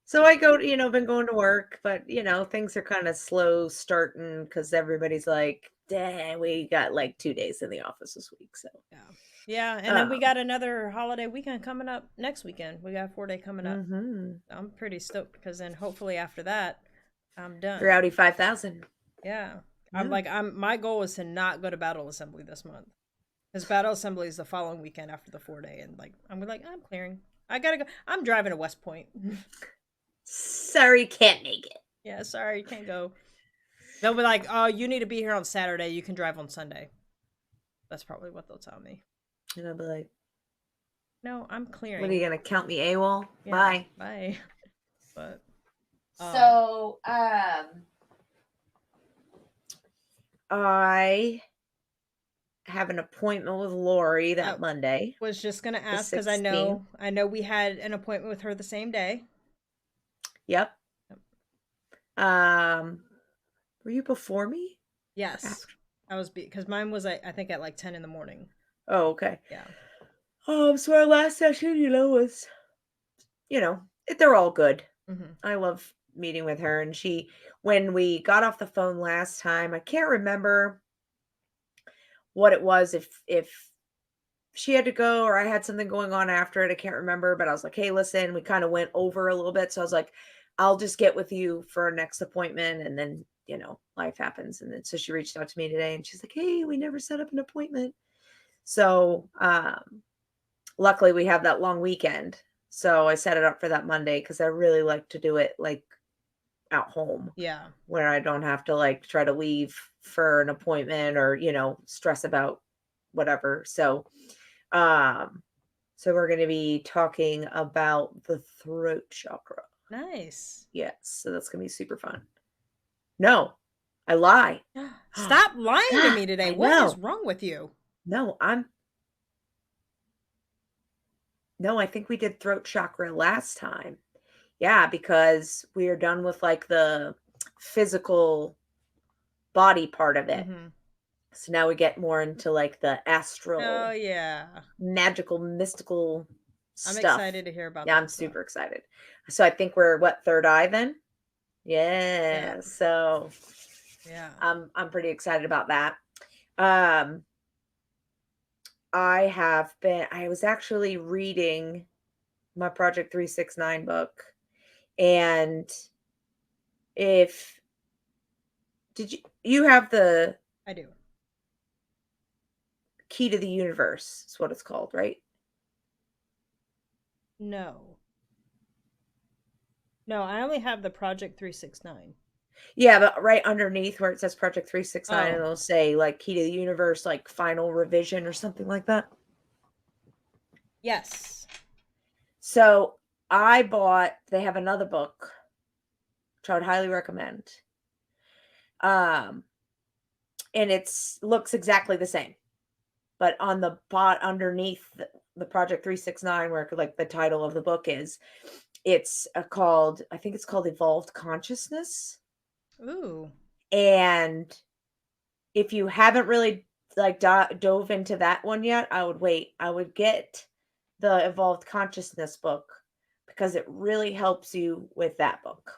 so I go been going to work, but, things are kinda slow starting because everybody's like, "Dang, we got, like, 2 days in the office this week," so, yeah. Yeah, and then we um got another holiday weekend coming up next weekend. We got a 4-day coming up. mhm. I'm pretty stoked because then hopefully after that, I'm Your done. Audi 5000. Yeah. I'm Yeah. like my goal is to not go to battle assembly this month. Because battle assembly is the following weekend after the 4-day, and like I'm clearing. I gotta go. I'm driving to West Point. Sorry, can't make it. Yeah, sorry, can't go. They'll be like, "Oh, you need to be here on Saturday. You can drive on Sunday." That's probably what they'll tell me. And I'll be like, No, I'm "What are clearing. you gonna count me AWOL? Yeah, Bye." bye. But um, So, I have an appointment with Lori I that Monday, was just gonna the ask because I 16th. know I know we had an appointment with her the same day. Yep. Um, were you before me or Yes, after? I was because mine was I think at like 10 in the morning. Oh, okay. Yeah. So our last session, was, they're all good. Hmm. I love meeting with her. And when we got off the phone last time, I can't remember what it was, if she had to go or I had something going on after it. I can't remember, but I was like, hey, listen, we kind of went over a little bit. So I was like, I'll just get with you for our next appointment. And then, life happens. And then so she reached out to me today and she's like, hey, we never set up an appointment. So luckily we have that long weekend. So I set it up for that Monday because I really like to do it like at home Yeah. where I don't have to like try to leave for an appointment or, stress about whatever. Um, so we're going to be talking about the throat chakra. Nice. Yes. So that's going to be super fun. No, I lie. Stop lying to God, me today. I What is know. wrong with you? No, no, I think we did throat chakra last time. Yeah, because we are done with like the physical body part of it. Mm-hmm. So now we get more into like the Oh astral, yeah. magical, mystical I'm stuff. excited to hear about Yeah, I'm that stuff. super excited. So I think we're what, third eye then? Yeah. Yeah. So Yeah. I'm pretty excited about that. Um I was actually reading my Project 369 book, and if you have the I do. Key to the Universe, is what it's called, right? No. No, I only have the Project 369. Yeah, but right underneath where it says Project 369, Oh, it'll say like Key to the Universe, like final revision or something like that. yes. So they have another book, which I would highly recommend. Um, and it's looks exactly the same, but on the bot underneath the Project 369, where like the title of the book is, it's called, I think it's called Evolved Consciousness. Ooh. And if you haven't really like dove into that one yet, I would wait. I would get the Evolved Consciousness book because it really helps you with that book.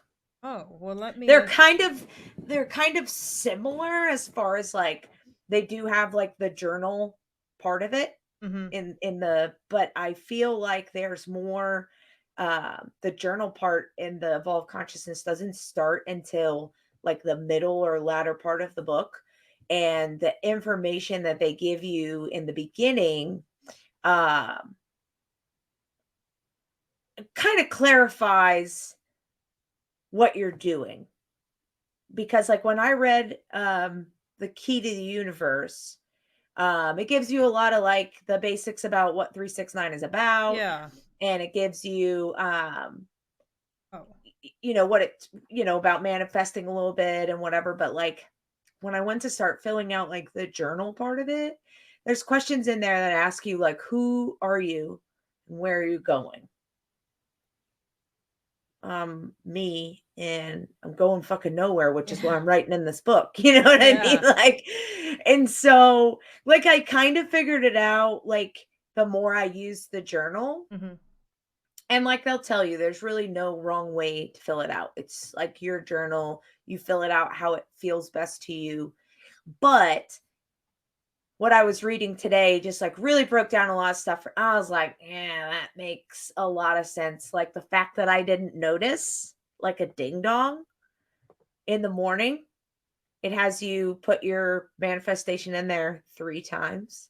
Oh, well let They're me kind of they're kind of similar as far as like they do have like the journal part of it Mhm. in the, but I feel like there's more, the journal part in the Evolved Consciousness doesn't start until like the middle or latter part of the book, and the information that they give you in the beginning um kind of clarifies what you're doing. Because like when I read the Key to the Universe, it gives you a lot of like the basics about what 369 is about, Yeah. and it gives you Oh. what it about manifesting a little bit and whatever. But like when I went to start filling out like the journal part of it, there's questions in there that ask you like, who are you and where are you going? Me, and I'm going fucking nowhere, which is why I'm writing in this book. You know what I mean? Yeah. Like, and so like I kind of figured it out like the more I used the journal. Mhm. And like they'll tell you, there's really no wrong way to fill it out. It's like your journal, you fill it out how it feels best to you. But what I was reading today just like really broke down a lot of stuff. I was like, yeah, that makes a lot of sense. Like the fact that I didn't notice like a ding dong in the morning, it has you put your manifestation in there 3 times.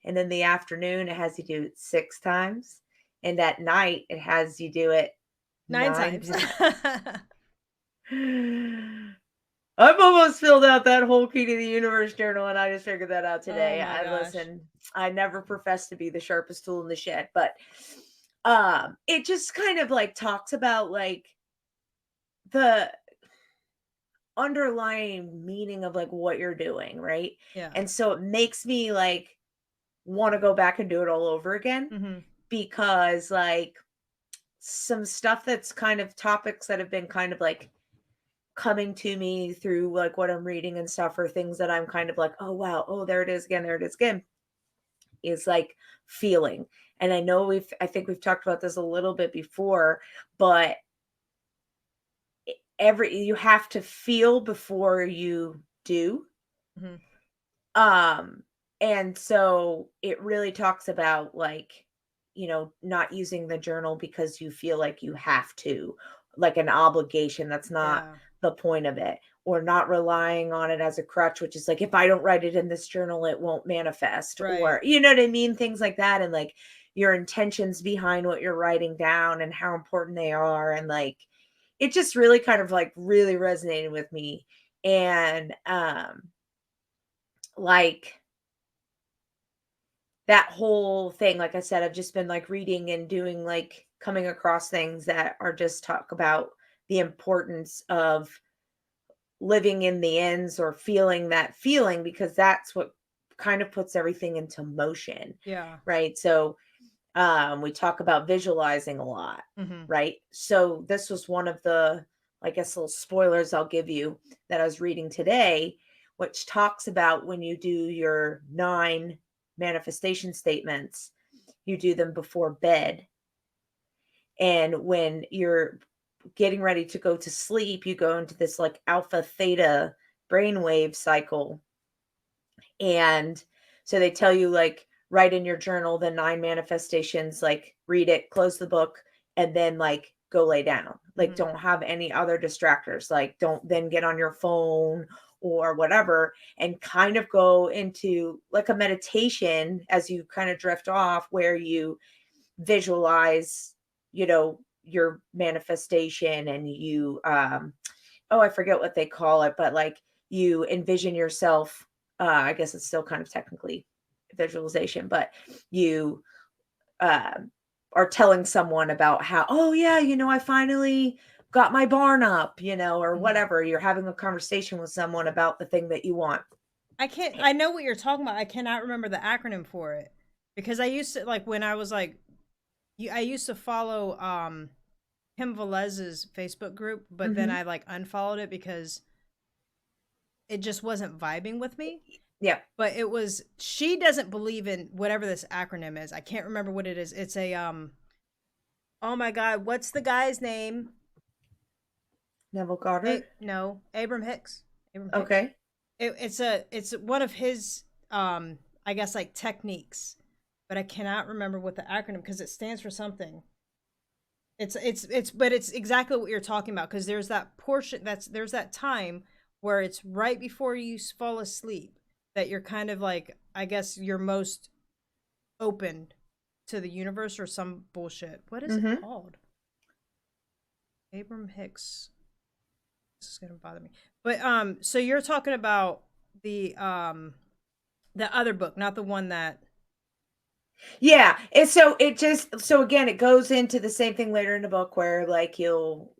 And in the afternoon, it has you do it 6 times. And at night, it has you do it 9 nine times. times. I've almost filled out that whole Key to the Universe journal, and I just figured that out Oh today. my I gosh. listen, I never professed to be the sharpest tool in the shed, but it just kind of like talks about like the underlying meaning of like what you're doing, right? Yeah. And so it makes me like want to go back and do it all over again, Mhm. because like some stuff that's kind of topics that have been kind of like coming to me through like what I'm reading and stuff, or things that I'm kind of like, oh wow, oh there it is again, there it is again, is like feeling. And I think we've talked about this a little bit before, but you have to feel before you do. Mhm. Um, and so it really talks about like, not using the journal because you feel like you have to, like an obligation. That's not Yeah. the point of it. Or not relying on it as a crutch, which is like, if I don't write it in this journal, it won't manifest. Right. Or, you know what I mean? Things like that. And like your intentions behind what you're writing down and how important they are. And like, it just really kind of like really resonated with me. And like that whole thing, like I said, I've just been like reading and doing like coming across things that are just talk about the importance of living in the ends or feeling that feeling, because that's what kind of puts everything into motion, Yeah. right? So we talk about visualizing a lot, Mm-hmm. right? So this was one of the, I guess, little spoilers I'll give you that I was reading today, which talks about when you do your 9 manifestation statements, you do them before bed. And when you're getting ready to go to sleep, you go into this like alpha theta brainwave cycle. And so they tell you, like, write in your journal the 9 manifestations, like read it, close the book, and then like go lay down. Like, Mm-hmm. don't have any other distractors. Like, don't then get on your phone or whatever, and kind of go into like a meditation as you kind of drift off, where you visualize, your manifestation, and you oh, I forget what they call it, but like you envision yourself, I guess it's still kind of technically visualization, but you uh, are telling someone about how, oh yeah, I finally got my barn up, or Mm-hmm. whatever. You're having a conversation with someone about the thing that you want. I know what you're talking about. I cannot remember the acronym for it because I used to, like, when I was like, I used to follow Kim Velez's Facebook group, but then Hmm. I like unfollowed it because it just wasn't vibing with me. Yeah. But it was, she doesn't believe in whatever this acronym is. I can't remember what it is. It's a oh my god, what's the guy's name? Neville Goddard. No, Abram Hicks. Abram Hicks. Okay. It's one of his I guess like techniques, but I cannot remember what the acronym, because it stands for something. It's but it's exactly what you're talking about, because there's that portion, there's that time where it's right before you fall asleep that you're kind of like, I guess you're most open to the universe or some bullshit. What is it Hmm. called? Abram Hicks. This is gonna bother me. But so you're talking about the other book, not the one that. Yeah. And so it just, so again, it goes into the same thing later in the book, where like you'll,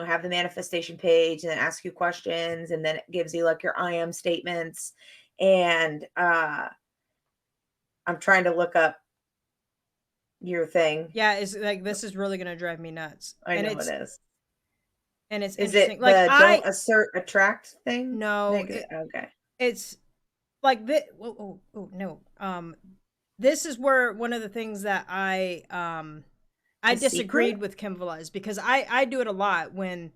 have the manifestation page and then ask you questions, and then it gives you like your I am statements. And I'm trying to look up your thing. Yeah, it's like, this is really gonna drive me nuts. I know it is. And it's Is interesting. it Like, the don't assert attract thing? no, Negative. Okay. it's like this. Oh no. This is where one of the things that I The disagreed secret? with Kim Velez, because I do it a lot when,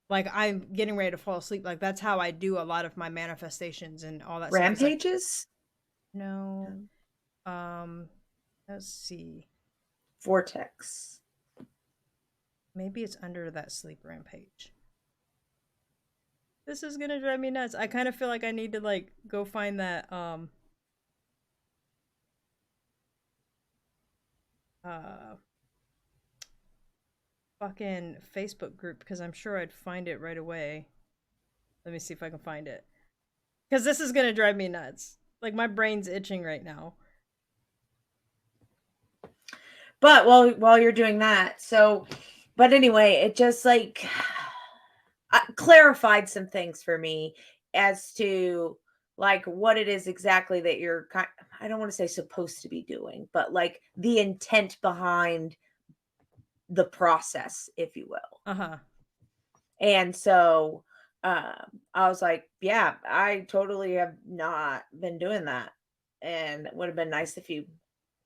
like, I'm getting ready to fall asleep. Like, that's how I do a lot of my manifestations and all that stuff. Is like, Rampages? no, No. let's see. Vortex. Maybe it's under that sleep rampage. This is gonna drive me nuts. I kind of feel like I need to like go find that uh fucking Facebook group, because I'm sure I'd find it right away. Let me see if I can find it. Because this is gonna drive me nuts. Like, my brain's itching right now. But while you're doing that, so, but anyway, it just like clarified some things for me as to like what it is exactly that you're I don't want to say supposed to be doing, but like the intent behind the process, if you will. Uh-huh. And so I was like, yeah, I totally have not been doing that. And it would have been nice if you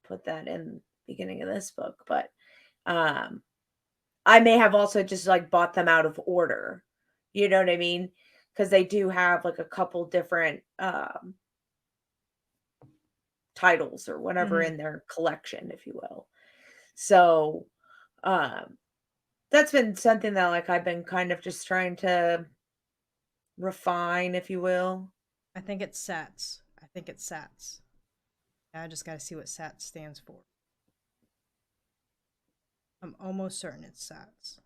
put that in the beginning of this book. But um I may have also just like bought them out of order. You know what I mean? Because they do have like a couple different titles or whatever Mm-hmm. in their collection, if you will. So um that's been something that like I've been kind of just trying to refine, if you will. I think it's SATS. I think it's SATS. I just gotta see what SATS stands for. I'm almost certain it's SATS.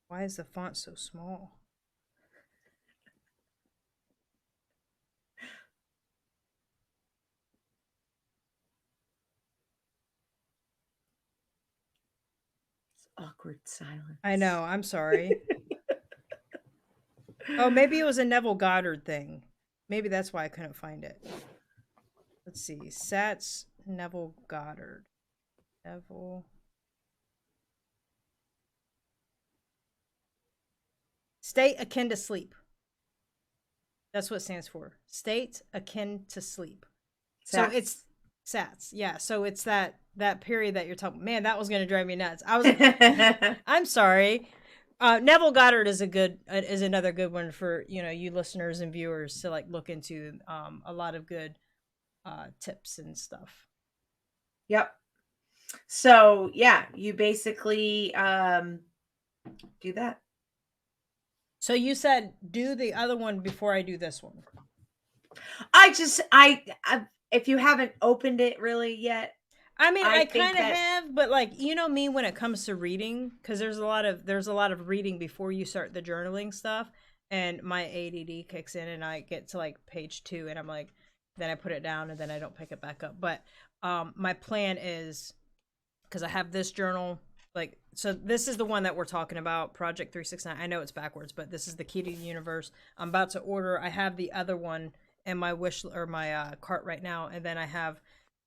Why is the font so small? It's awkward silence. I know. I'm sorry. Oh, maybe it was a Neville Goddard thing. Maybe that's why I couldn't find it. Let's see. Sats Neville Goddard. Neville. State akin to sleep. That's what it stands for. State akin to sleep. So it's SATs. Yeah. So it's that period that you're talking. Man, that was gonna drive me nuts. I'm sorry. Neville Goddard is another good one for you listeners and viewers to like look into. A lot of good tips and stuff. Yep. So yeah, you basically do that. So you said do the other one before I do this one. I if you haven't opened it really yet. I mean, I kind of have, but like me when it comes to reading, because there's a lot of reading before you start the journaling stuff, and my ADD kicks in, and I get to like page 2, and I'm like, then I put it down, and then I don't pick it back up. But my plan is, because I have this journal, like, so this is the one that we're talking about, Project 369. I know it's backwards, but this is the Key to the Universe. I'm about to order. I have the other one in my my cart right now, and then I have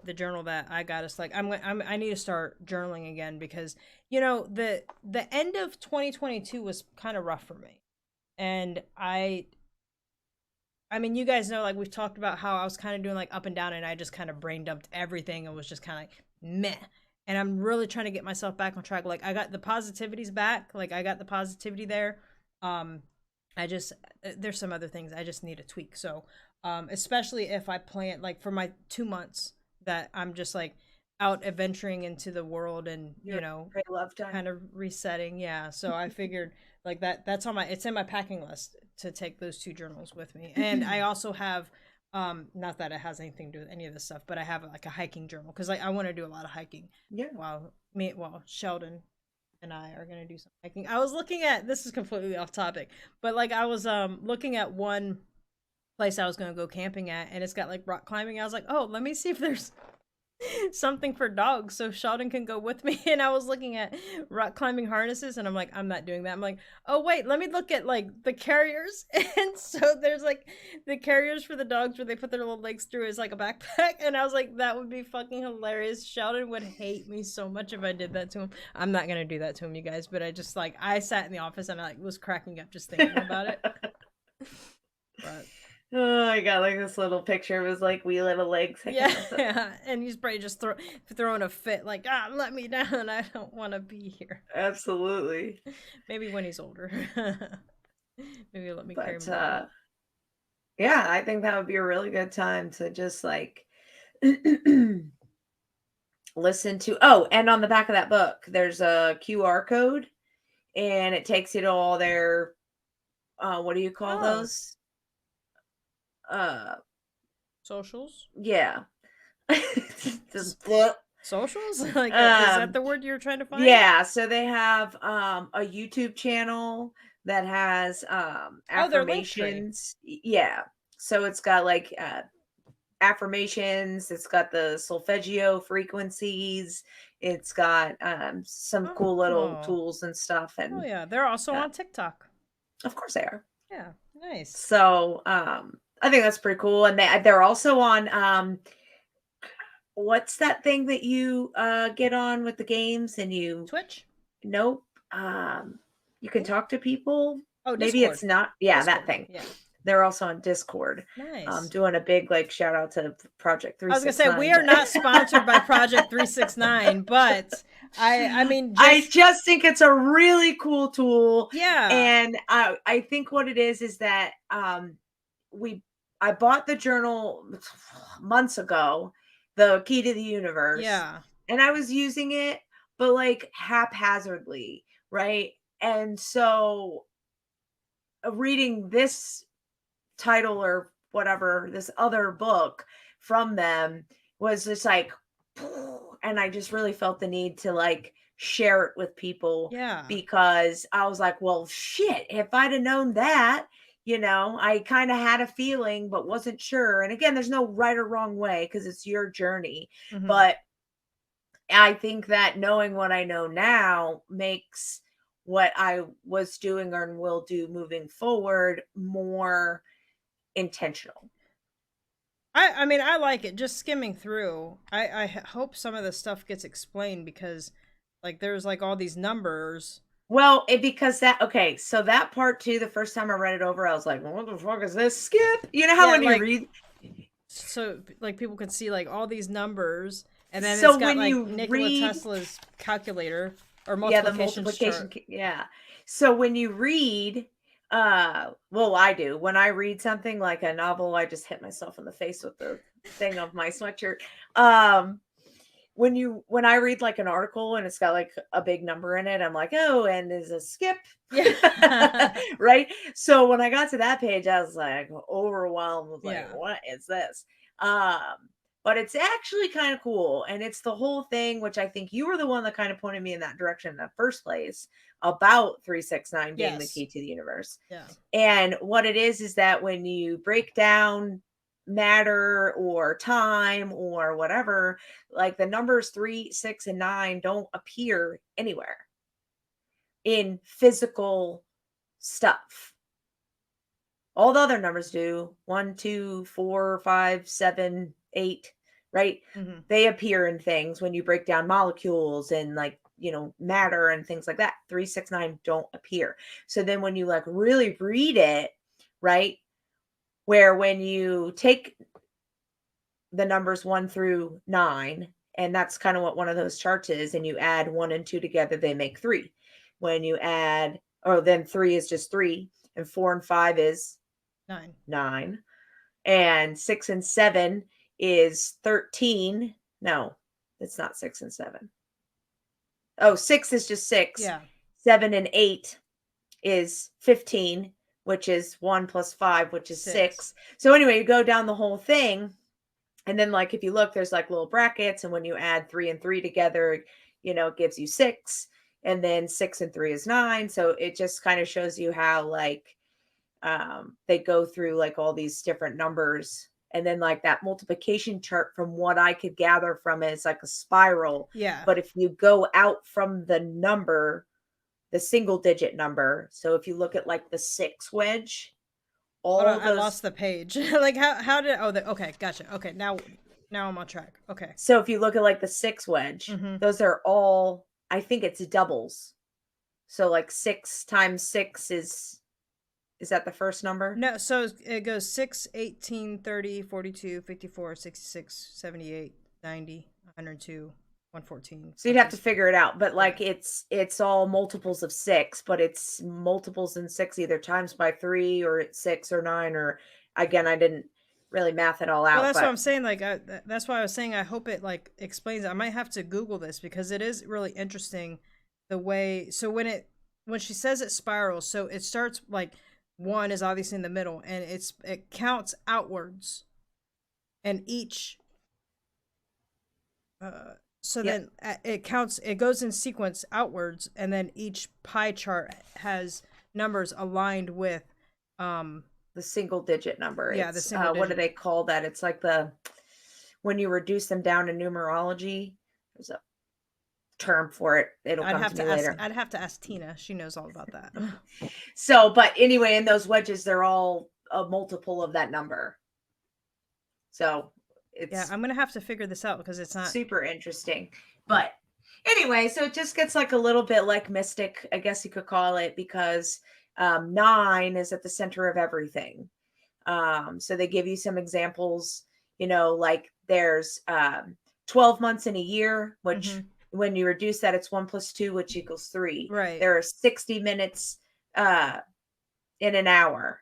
the journal that I got. It's like I need to start journaling again, because the end of 2022 was kind of rough for me, and I mean, you guys know, like, we've talked about how I was kind of doing like up and down, and I just kind of brain dumped everything and was just kind of like meh. And I'm really trying to get myself back on track. Like, I got the positivities back. Like, I got the positivity there. I just there's some other things I just need to tweak. So especially if I plan, like, for my 2 months that I'm just like out adventuring into the world, and love time. kind of resetting. Yeah. So I figured like that's on it's in my packing list to take those 2 journals with me. And I also have not that it has anything to do with any of this stuff, but I have like a hiking journal, because I want to do a lot of hiking. Yeah. While Sheldon and I are going to do some hiking. I was looking at, this is completely off topic, but like I was looking at one place I was going to go camping at, and it's got like rock climbing. I was like, oh, let me see if there's something for dogs so Sheldon can go with me. And I was looking at rock climbing harnesses, and I'm like, I'm not doing that. I'm like, oh wait, let me look at like the carriers. And so there's like the carriers for the dogs where they put their little legs through as like a backpack. And I was like, that would be fucking hilarious. Sheldon would hate me so much if I did that to him. I'm not gonna do that to him, you guys, but I just like, I sat in the office and I like was cracking up just thinking about it. But oh, I got like this little picture of his like wee little legs. Yeah, and he's probably just throwing a fit, like, let me down. I don't want to be here. Absolutely. Maybe when he's older. Maybe he'll let me carry him around. Yeah, I think that would be a really good time to just like listen to. Oh, and on the back of that book, there's a QR code, and it takes you to all their what do you call those? Socials? Yeah. Socials? Like, is that the word you're trying to find? Yeah, so they have a YouTube channel that has affirmations. Yeah. So it's got like affirmations, it's got the solfeggio frequencies, it's got some cool little tools and stuff. And oh yeah, they're also on TikTok. Of course they are. Yeah, nice. So I think that's pretty cool. And they're also on what's that thing that you get on with the games and you Twitch? Nope. You can talk to people. Oh, maybe Discord. It's not. Yeah, Discord. That thing. Yeah. They're also on Discord. Nice. Doing a big like shout out to Project 369. I was gonna say, we are not sponsored by Project 369, but I mean, I just think it's a really cool tool. Yeah. And I think what it is that I bought the journal months ago, the Key to the Universe. Yeah. And I was using it, but like haphazardly, right? And so reading this title or whatever, this other book from them was just like and I just really felt the need to like share it with people Yeah. because I was like, well, shit, if I'd have known that, I kind of had a feeling but wasn't sure. And again, there's no right or wrong way because it's your journey. Hmm. But I think that knowing what I know now makes what I was doing or will do moving forward more intentional. I mean, I like it. Just skimming through. Hope some of the stuff gets explained because, like, there's like all these numbers. Well, because that okay, so that part too, the first time I read it over, I was like, what the fuck is this? Skip. You know how Yeah, when you like read so like people can see like all these numbers, and then it's so got when like you Nikola read Tesla's calculator or yeah, the multiplications multiplication chart. yeah. So when you read well, I do. When I read something like a novel, I just hit myself in the face with the thing of my sweatshirt. Um when I read like an article and it's got like a big number in it, I'm like, oh, and there's a skip. Yeah. Right. So when I got to that page, I was like overwhelmed with like, Yeah. what is this? Um, but it's actually kind of cool. And it's the whole thing, which I think you were the one that kind of pointed me in that direction in the first place about 369 being the Yes. key to the universe. Yeah. And what it is that when you break down matter or time or whatever, like the numbers 3, 6, and 9 don't appear anywhere in physical stuff. All the other numbers do 1, 2, 4, 5, 7, 8, right? Hmm. They appear in things when you break down molecules and like, matter and things like that. 3, 6, 9 don't appear. So then when you like really read it, right? Where when you take the numbers 1 through 9, and that's kind of what one of those charts is, and you add 1 and 2 together, they make 3. When you add, or then 3 is just 3, and 4 and 5 is 9. 9, and 6 and 7 is 13. No, it's not 6 and 7. Oh, 6 is just 6. Yeah. 7 and 8 is 15, which is 1 plus 5, which is 6. 6. So anyway, you go down the whole thing. And then, like, if you look, there's like little brackets. And when you add 3 and 3 together, it gives you 6. And then 6 and 3 is 9. So it just kind of shows you how, like, they go through like all these different numbers. And then, like, that multiplication chart, from what I could gather from it, is like a spiral. Yeah. But if you go out from the number, the single digit number, so if you look at like the 6 wedge, Hold on, all I lost those the page. Like how did okay, gotcha. Okay, now I'm on track. Okay. So if you look at like the 6 wedge, Hmm. those are all, I think it's doubles. So like 6 times 6 is that the first number? No, so it goes 6, 18, 30, 42, 54, 66, 78, 90, 102, 114, So you'd have to 156. figure it out, but Yeah. like it's all multiples of 6, but it's multiples in 6 either times by 3 or it's 6 or 9, or again, I didn't really math it all Well, out, that's what but I'm saying. Like, that's why I was saying I hope it like explains it. I might have to Google this because it is really interesting the way. So when she says it spirals, so it starts like 1 is obviously in the middle, and it counts outwards, and each so yep, then it counts. It goes in sequence outwards, and then each pie chart has numbers aligned with um the single digit number. yeah, the It's single what do digit. they call that? It's like when you reduce them down in numerology, there's a term for it. It'll come to me later. I'd have to ask Tina. She knows all about that. So, but anyway, in those wedges, they're all a multiple of that number. So Yeah, it's I'm gonna have to figure this out because it's not. super interesting. But anyway, so it just gets like a little bit like mystic, I guess you could call it, because 9 is at the center of everything. So they give you some examples, like there's 12 months in a year, which Hmm. when you reduce that, it's 1 plus 2, which equals 3. Right. There are 60 minutes uh, in an hour.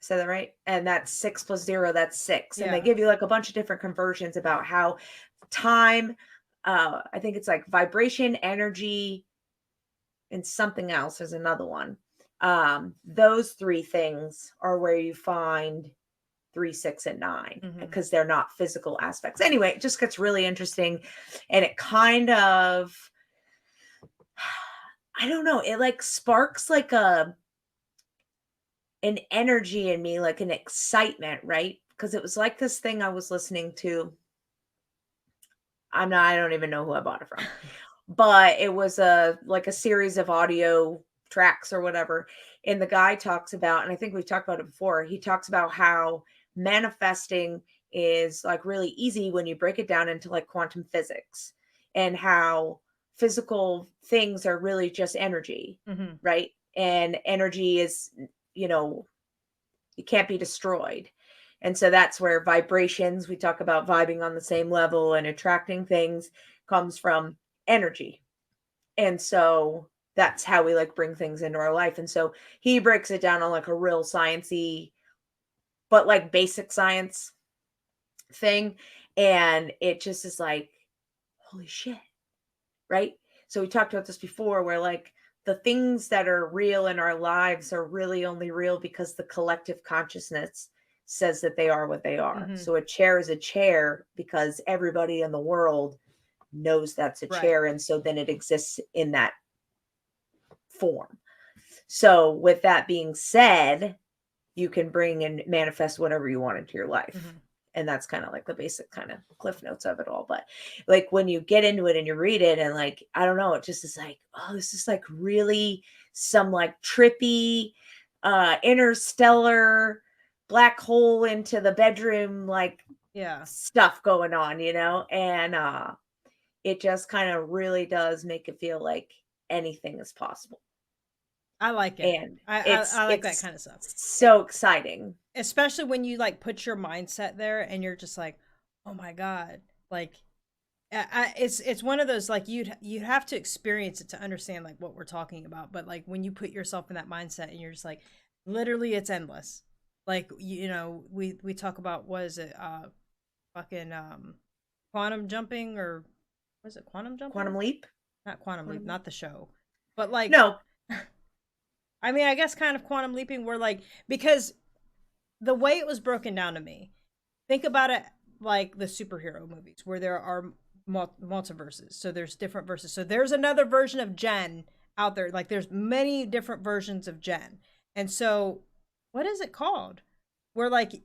Said that right? And that's 6 plus 0, that's 6. And they Yeah. give you like a bunch of different conversions about how time, I think it's like vibration, energy, and something else. There's another one. Those 3 things are where you find 3, 6, and 9 Mm-hmm. because they're not physical aspects. Anyway, it just gets really interesting, and it kind of, I don't know, it like sparks like an energy in me, like an excitement, right? Because it was like this thing I was listening to. I don't even know who I bought it from, but it was a like a series of audio tracks or whatever. And the guy talks about, and I think we've talked about it before, he talks about how manifesting is like really easy when you break it down into like quantum physics, and how physical things are really just energy, Mm-hmm. right? And energy is, you know, it can't be destroyed. And so that's where vibrations, we talk about vibing on the same level and attracting things, comes from energy. And so that's how we like bring things into our life. And so he breaks it down on like a real sciencey, but like basic science thing. And it just is like, holy shit. Right. So we talked about this before, where like the things that are real in our lives are really only real because the collective consciousness says that they are what they are. Mm-hmm. So a chair is a chair because everybody in the world knows that's a Right. chair. And so then it exists in that form. So, with that being said, you can bring and manifest whatever you want into your life. Mm-hmm. And that's kind of like the basic kind of cliff notes of it all. But like when you get into it and you read it, and like, I don't know, it just is like, oh, this is like really some like trippy, interstellar black hole into the bedroom, like Yeah. stuff going on, you know? And it just kind of really does make it feel like anything is possible. I like it. And I like that it's kind of stuff. so exciting. Especially when you like put your mindset there and you're just like, oh my God. Like it's one of those like you'd have to experience it to understand like what we're talking about. But like when you put yourself in that mindset and you're just like, literally it's endless. Like you know, we talk about what is it, fucking quantum jumping, or was it quantum jumping? Quantum leap? Not quantum leap, Quantum leap? not the show. But like No. I mean, I guess kind of quantum leaping where like because the way it was broken down to me, think about it like the superhero movies where there are multiverses. So there's different verses. So there's another version of Jen out there. Like there's many different versions of Jen. And so what is it called? Where like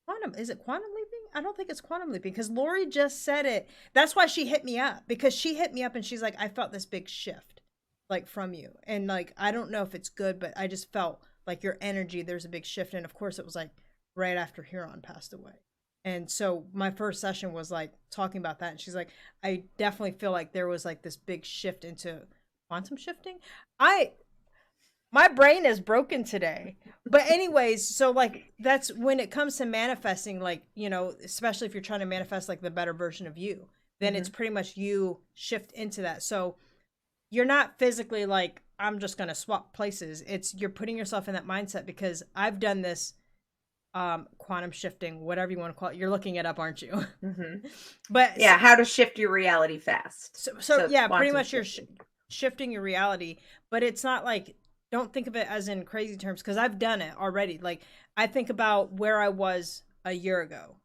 quantum, is it quantum leaping? I don't think it's quantum leaping because Lori just said it. That's why she hit me up, because she hit me up and she's like, I felt this big shift like from you. And like I don't know if it's good, but I just felt like your energy, there's a big shift. And of course it was like right after Huron passed away. And so my first session was like talking about that. And she's like, I definitely feel like there was like this big shift into quantum shifting. My brain is broken today. But anyways, so like that's when it comes to manifesting, like, you know, especially if you're trying to manifest like the better version of you, then it's pretty much you shift into that. So you're not physically like, I'm just going to swap places. It's you're putting yourself in that mindset, because I've done this quantum shifting, whatever you want to call it. You're looking it up, aren't you? Mm-hmm. But Yeah, how to shift your reality fast. so It's yeah, pretty quantum much you're shifting. shifting your reality, but it's not like, don't think of it as in crazy terms, because I've done it already. Like I think about where I was a year ago.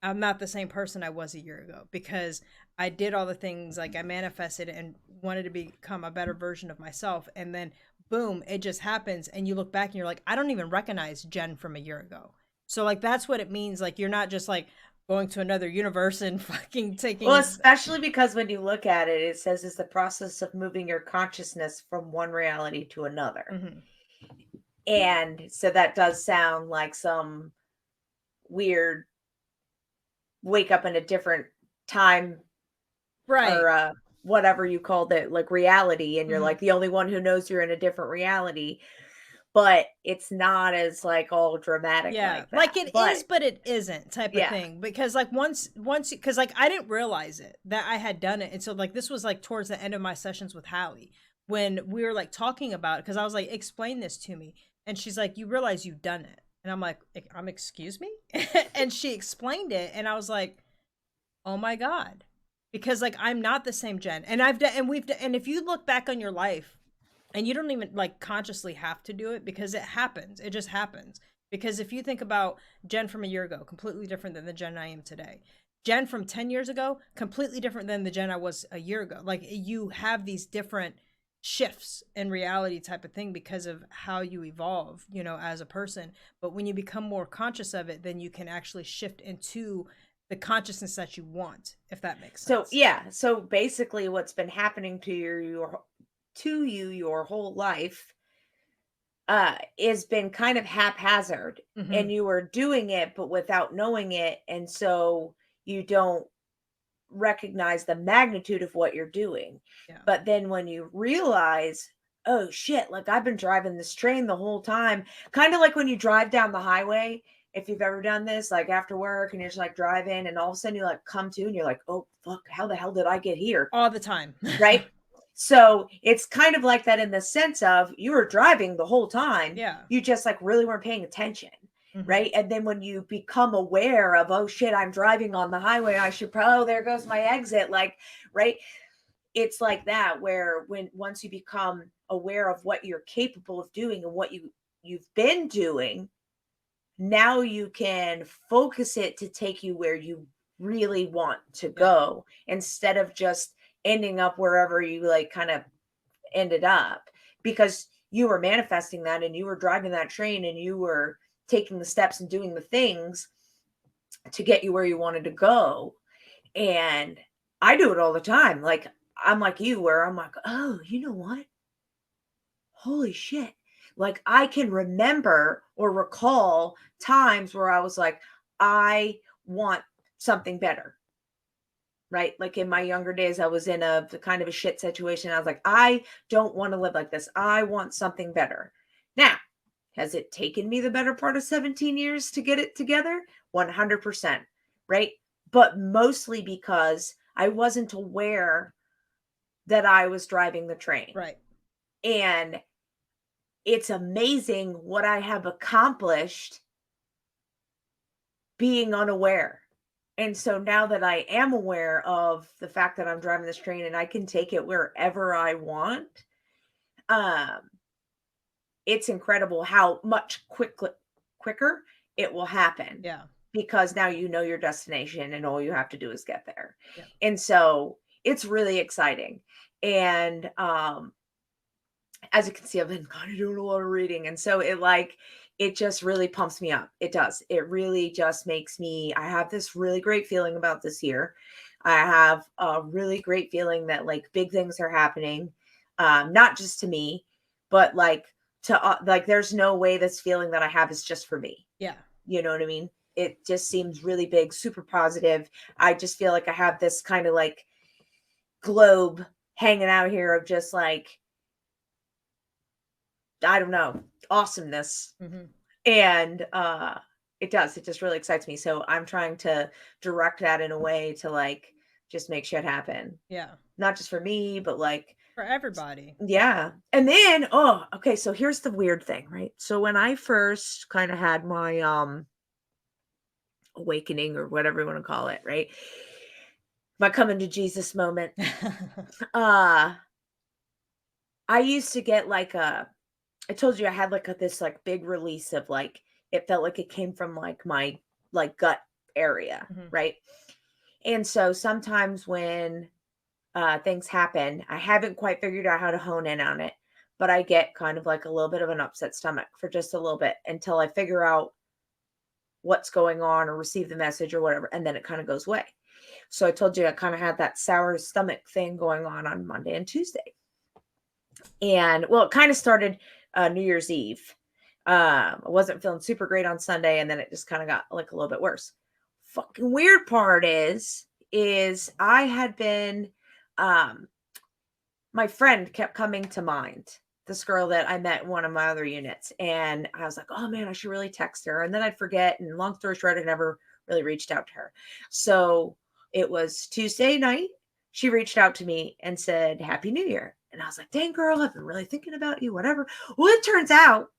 I'm not the same person I was a year ago, because I did all the things, like I manifested and wanted to become a better version of myself, and then boom, it just happens, and you look back and you're like, I don't even recognize Jen from a year ago. So like that's what it means. Like you're not just like going to another universe and fucking Well, taking. especially because when you look at it, it says it's the process of moving your consciousness from one reality to another. Mhm. And so that does sound like some weird wake up in a different time, Right. or whatever you called it, like reality, and you're Mhm. like the only one who knows you're in a different reality. But it's not as like all dramatic Yeah, like like that. it But is, but it isn't, type of yeah. thing. Because like once, because like I didn't realize it that I had done it, and so like this was like towards the end of my sessions with Hallie, when we were like talking about it, because I was like, explain this to me, and she's like, you realize you've done it, and I'm like, excuse me, and she explained it, and I was like, oh my God, because like I'm not the same Jen, and I've done, and we've done, and if you look back on your life, and you don't even like consciously have to do it, because it happens, it just happens. Because if you think about Jen from a year ago, completely different than the Jen I am today. Jen from 10 years ago, completely different than the Jen I was a year ago. Like you have these different shifts in reality type of thing because of how you evolve, you know, as a person. But when you become more conscious of it, then you can actually shift into the consciousness that you want, if that makes So sense. yeah, so basically what's been happening to your whole life has been kind of haphazard, Hmm. and you were doing it but without knowing it, and so you don't recognize the magnitude of what you're doing. Yeah. But then when you realize, oh shit, like I've been driving this train the whole time, kind of like when you drive down the highway, if you've ever done this, like after work and you're just like driving and all of a sudden you like come to and you're like, oh fuck, how the hell did I get here? All the time. Right? So it's kind of like that in the sense of you were driving the whole time. Yeah. You just like really weren't paying attention. Mhm. Right. And then when you become aware of, oh shit, I'm driving on the highway, I should probably, oh, there goes my exit. Like, right. It's like that where when once you become aware of what you're capable of doing and what you've been doing, now you can focus it to take you where you really want to Yeah. go instead of just ending up wherever you like kind of ended up, because you were manifesting that and you were driving that train and you were taking the steps and doing the things to get you where you wanted to go. And I do it all the time. Like I'm like you where I'm like, oh, you know what? Holy shit. Like I can remember or recall times where I was like, I want something better. Right? Like in my younger days, I was in a kind of a shit situation. I was like, I don't want to live like this. I want something better. Now, has it taken me the better part of 17 years to get it together? 100%. Right? But mostly because I wasn't aware that I was driving the train. Right. And it's amazing what I have accomplished being unaware. And so now that I am aware of the fact that I'm driving this train and I can take it wherever I want, um, it's incredible how much quicker it will happen, Yeah. because now you know your destination and all you have to do is get there. Yeah. And so it's really exciting. And as you can see, I've been kind of doing a lot of reading. And so it just really pumps me up. It does. It really just makes me, I have this really great feeling about this year. I have a really great feeling that like big things are happening, not just to me, but like like there's no way this feeling that I have is just for me. Yeah. You know what I mean? It just seems really big, super positive. I just feel like I have this kind of like globe hanging out here of just like, I don't know, awesomeness. Hmm. And it does. It just really excites me. So I'm trying to direct that in a way to like just make shit happen. Yeah. Not just for me, but like For everybody. yeah. And then okay, so here's the weird thing, right? So when I first kind of had my awakening or whatever you want to call it, right? My coming to Jesus moment. uh I used to get like I told you I had like this like big release of like it felt like it came from like my like gut area, Mhm. right? And so sometimes when things happen, I haven't quite figured out how to hone in on it, but I get kind of like a little bit of an upset stomach for just a little bit until I figure out what's going on or receive the message or whatever, and then it kind of goes away. So I told you I kind of had that sour stomach thing going on Monday and Tuesday. And well, it kind of started New Year's Eve. I wasn't feeling super great on Sunday, and then it just kind of got like a little bit worse. Fucking weird part is I had been my friend kept coming to mind. This girl that I met in one of my other units, and I was like, oh man, I should really text her. And then I'd forget. And long story short, I never really reached out to her. So it was Tuesday night. She reached out to me and said, Happy New Year. And I was like, dang, girl, I've been really thinking about you, whatever. Well, it turns out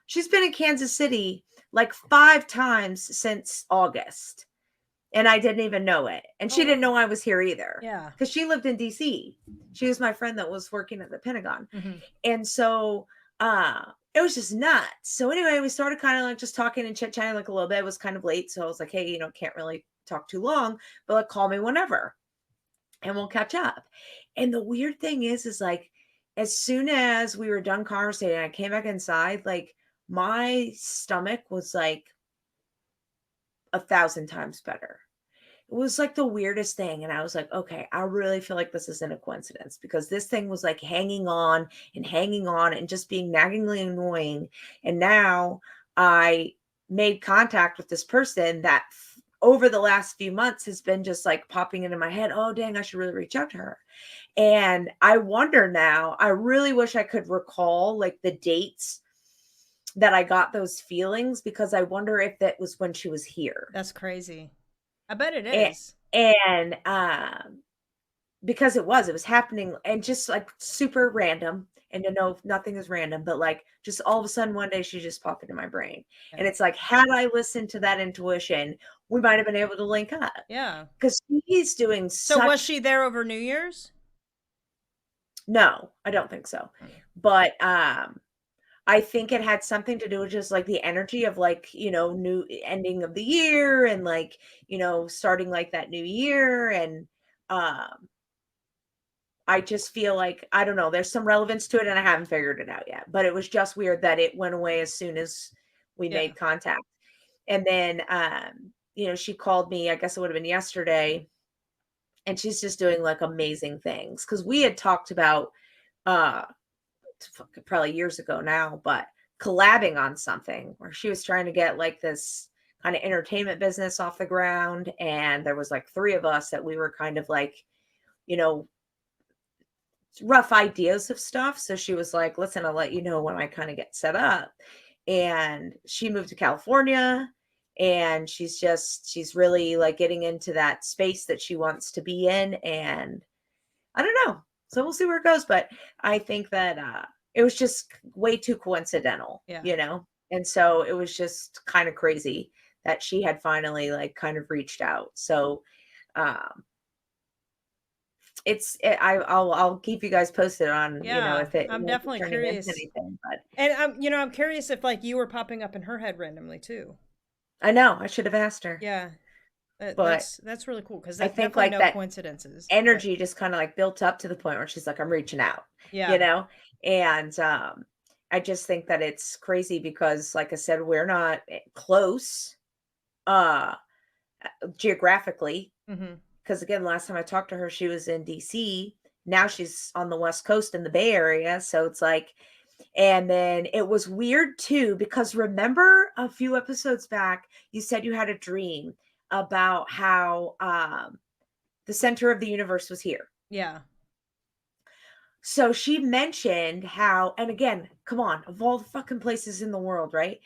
she's been in Kansas City like 5 times since August. And I didn't even know it. And she didn't know I was here either. Yeah. Because she lived in DC. She was my friend that was working at the Pentagon. Hmm. And so it was just nuts. So anyway, we started kind of like just talking and chit chatting like a little bit. It was kind of late, so I was like, hey, can't really talk too long, but like call me whenever and we'll catch up. And the weird thing is like as soon as we were done conversating, I came back inside, like my stomach was like 1,000 times better. It was like the weirdest thing. And I was like, okay, I really feel like this isn't a coincidence because this thing was like hanging on and just being naggingly annoying. And now I made contact with this person that over the last few months has been just like popping into my head. Oh, dang, I should really reach out to her. And I wonder now, I really wish I could recall like the dates that I got those feelings because I wonder if that was when she was here. That's crazy. I bet it And, is. and because it was happening and just like super random. And to know nothing is random, but like just all of a sudden one day she just popped into my brain. Yeah. And it's like, had I listened to that intuition, we might have been able to link up. Yeah. Because she's doing So was she there over New Year's? No, I don't think so. But I think it had something to do with just like the energy of like, new ending of the year and like, starting like that new year. And I just feel like, I don't know, there's some relevance to it and I haven't figured it out yet. But it was just weird that it went away as soon as we made contact. And then, she called me, I guess it would have been yesterday. And she's just doing like amazing things. Because we had talked about, probably years ago now, but collabing on something where she was trying to get like this kind of entertainment business off the ground. And there was like 3 of us that we were kind of like, rough ideas of stuff. So she was like, listen, I'll let you know when I kind of get set up. And she moved to California and she's really like getting into that space that she wants to be in. And I don't know. So we'll see where it goes. But I think that it was just way too coincidental, And so it was just kind of crazy that she had finally like kind of reached out. So I'll keep you guys posted on, if I'm definitely curious. Anything, but and I'm curious if like you were popping up in her head randomly too. I know I should have asked her. Yeah. But that's really cool because I think like no that coincidences. energy just kind of like built up to the point where she's like, I'm reaching out, and I just think that it's crazy because like I said, we're not close geographically. Because again, last time I talked to her, she was in DC. Now she's on the West Coast in the Bay Area. So it's like, and then it was weird too, because remember a few episodes back, you said you had a dream about how the center of the universe was here. Yeah. So she mentioned how, and again, come on, of all the fucking places in the world, right?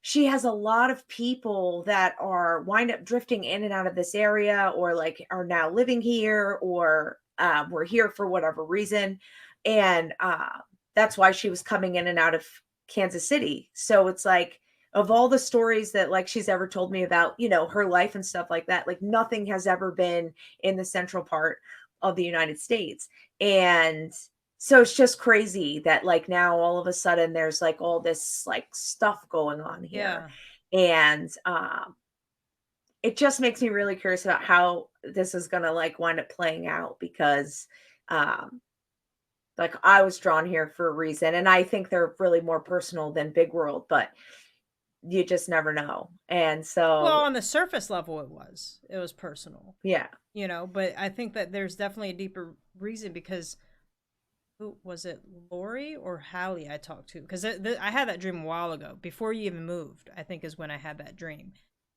She has a lot of people that are wind up drifting in and out of this area or like are now living here or were here for whatever reason. And that's why she was coming in and out of Kansas City. So it's like, of all the stories that like she's ever told me about, her life and stuff like that, like nothing has ever been in the central part of the United States. And so it's just crazy that like now all of a sudden there's like all this like stuff going on here. And it just makes me really curious about how this is going to like wind up playing out because like I was drawn here for a reason. And I think they're really more personal than Big World, but you just never know. And so, well, on the surface level, it was personal. Yeah. But I think that there's definitely a deeper reason because who was it, Lori or Hallie I talked to? Because I had that dream a while ago, before you even moved, I think is when I had that dream.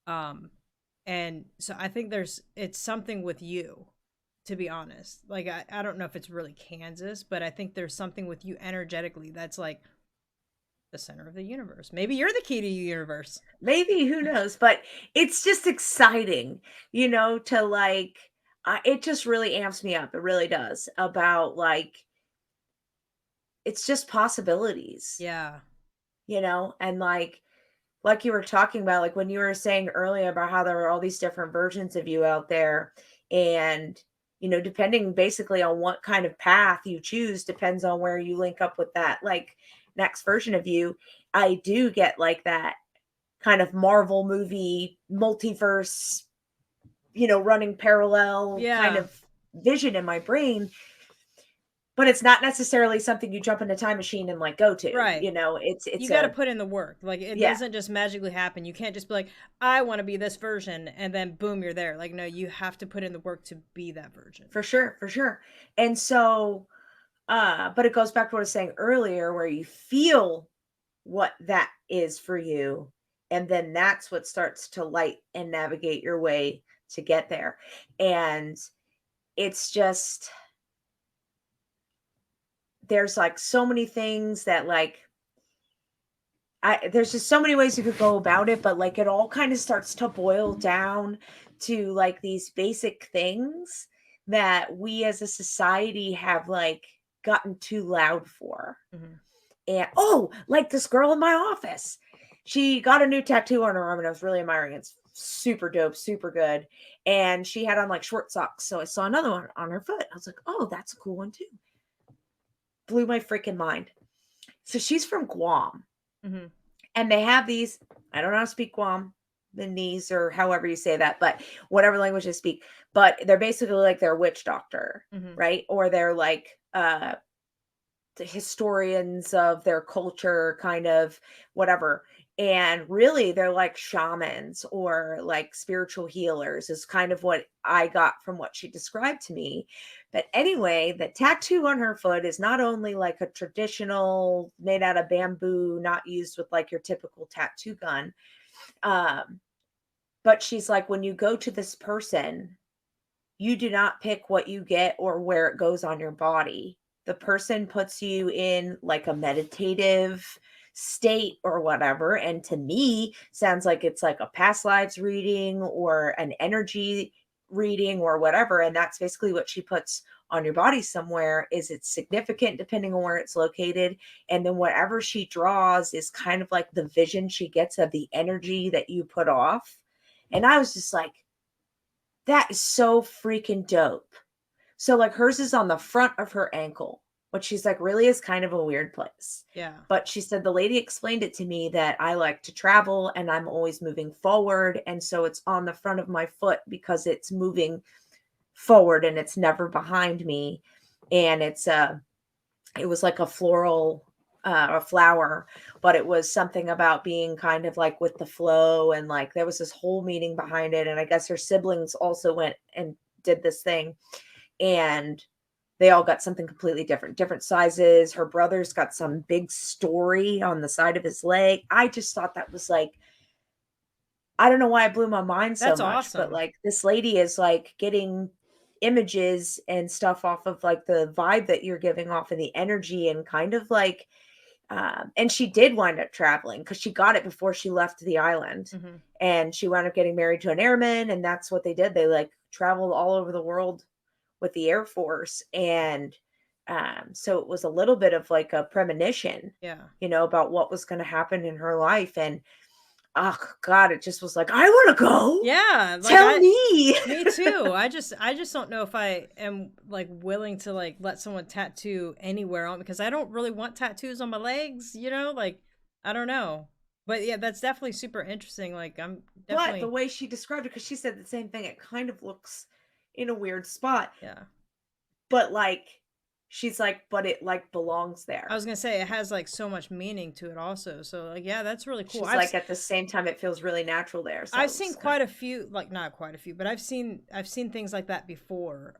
And so I think it's something with you, to be honest. Like, I don't know if it's really Kansas, but I think there's something with you energetically that's like the center of the universe. Maybe you're the key to the universe. Maybe, who knows? But it's just exciting, to like, it just really amps me up. It really does about like, it's just possibilities. Yeah. And like you were talking about, like when you were saying earlier about how there are all these different versions of you out there and, depending basically on what kind of path you choose depends on where you link up with that, like next version of you, I do get like that kind of Marvel movie multiverse, running parallel kind Yeah. of vision in my brain. But it's not necessarily something you jump in a time machine and like go to. Right. It's You got to a put in the work. Like it yeah, doesn't just magically happen. You can't just be like, I want to be this version, and then boom, you're there. Like no, you have to put in the work to be that version. for sure, for sure. And so, but it goes back to what I was saying earlier, where you feel what that is for you, and then that's what starts to light and navigate your way to get there. And it's just there's like so many things that like there's just so many ways you could go about it, but like it all kind of starts to boil down to like these basic things that we as a society have like gotten too loud for. Mhm. And like this girl in my office, she got a new tattoo on her arm and I was really admiring it. It's super dope, super good. And she had on like short socks. So I saw another one on her foot. I was like, oh, that's a cool one too. Blew my freaking mind. So she's from Guam. Mhm. And they have these, I don't know how to speak Guamanese or however you say that, but whatever language they speak, but they're basically like their witch doctor, Mhm. right? Or they're like the historians of their culture, kind of whatever. And really they're like shamans or like spiritual healers is kind of what I got from what she described to me. But anyway, the tattoo on her foot is not only like a traditional made out of bamboo, not used with like your typical tattoo gun. Um, but she's like, when you go to this person, you do not pick what you get or where it goes on your body. The person puts you in like a meditative state or whatever. And to me, sounds like it's like a past lives reading or an energy reading or whatever. And that's basically what she puts on your body somewhere. Is it's significant depending on where it's located. And then whatever she draws is kind of like the vision she gets of the energy that you put off. And I was just like, that is so freaking dope. So like hers is on the front of her ankle, which she's like really is kind of a weird place. Yeah. But she said the lady explained it to me that I like to travel and I'm always moving forward. And so it's on the front of my foot because it's moving forward and it's never behind me. And it was like a floral a flower, but it was something about being kind of like with the flow and like there was this whole meaning behind it. And I guess her siblings also went and did this thing and they all got something completely different sizes. Her brother's got some big story on the side of his leg. I just thought that was like, I don't know why it blew my mind so That's much, but awesome. like this lady is like getting images and stuff off of like the vibe that you're giving off and the energy and kind of like and she did wind up traveling because she got it before she left the island. Mhm. And she wound up getting married to an airman, and that's what they did. They like traveled all over the world with the Air Force. And so it was a little bit of like a premonition, Yeah. about what was going to happen in her life. And oh God, it just was like, I want to go. Yeah, like Tell me. me too. I just don't know if I am like willing to like let someone tattoo anywhere on because I don't really want tattoos on my legs, like I don't know. But yeah, that's definitely super interesting. Like I'm But the definitely way she described it, because she said the same thing, it kind of looks in a weird spot. yeah. But like she's like, but it like belongs I there. was gonna say it has like so much meaning to it also. So like yeah, that's really cool. She's like, at the same time, it feels really natural there. So I've it was seen kind quite a few, like not quite a few, but I've seen things like that before.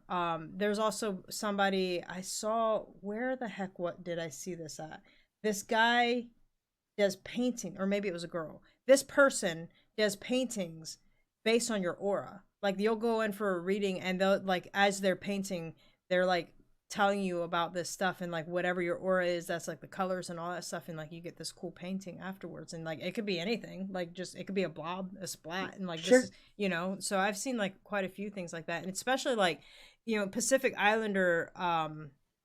There's also somebody I saw. Where the heck? What did I see this at? This guy does painting, or maybe it was a girl. This person does paintings based on your aura. Like you'll go in for a reading, and they'll like as they're painting, they're like telling you about this stuff and like whatever your aura is, that's like the colors and all that stuff, and like you get this cool painting afterwards. And like it could be anything, like just it could be a blob, a splat, and like this sure. is So I've seen like quite a few things like that, and especially like Pacific Islander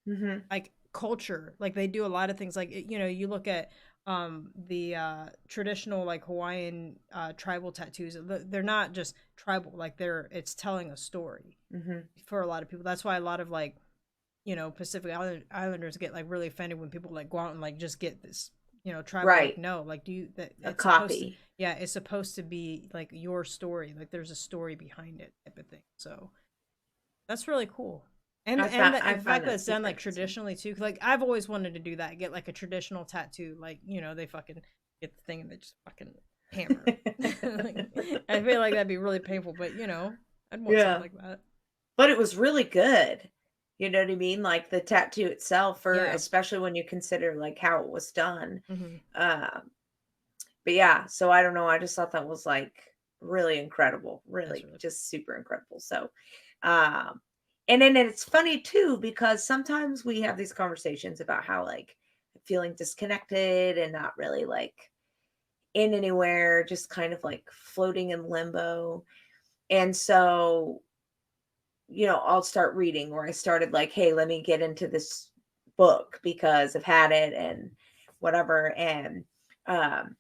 Hmm. like culture, like they do a lot of things like you look at the traditional like Hawaiian tribal tattoos. They're not just tribal, like it's telling a story Hmm. for a lot of people. That's why a lot of like Pacific Islanders get like really offended when people like go out and like just get this, tribal. Right. Like, no, like do you that A it's supposed to, copy. yeah, it's supposed to be like your story. Like there's a story behind it type of thing. So that's really cool. And I the find fact that that it's done super like interesting. traditionally too, 'cause, like I've always wanted to do that, get like a traditional tattoo, like they fucking get the thing and they just fucking hammer. Like, I feel like that'd be really painful, but I'd want something Yeah. like that. But it was really good. You know what I mean? Like the tattoo itself, or Yeah. especially when you consider like how it was done. Hmm. But yeah, so I don't know. I just thought that was like really incredible, That's really really just super incredible. So, um, and then it's funny too, because sometimes we have these conversations about how like feeling disconnected and not really like in anywhere, just kind of like floating in limbo. And so, I'll start reading, or I started like, hey, let me get into this book because I've had it and whatever. And um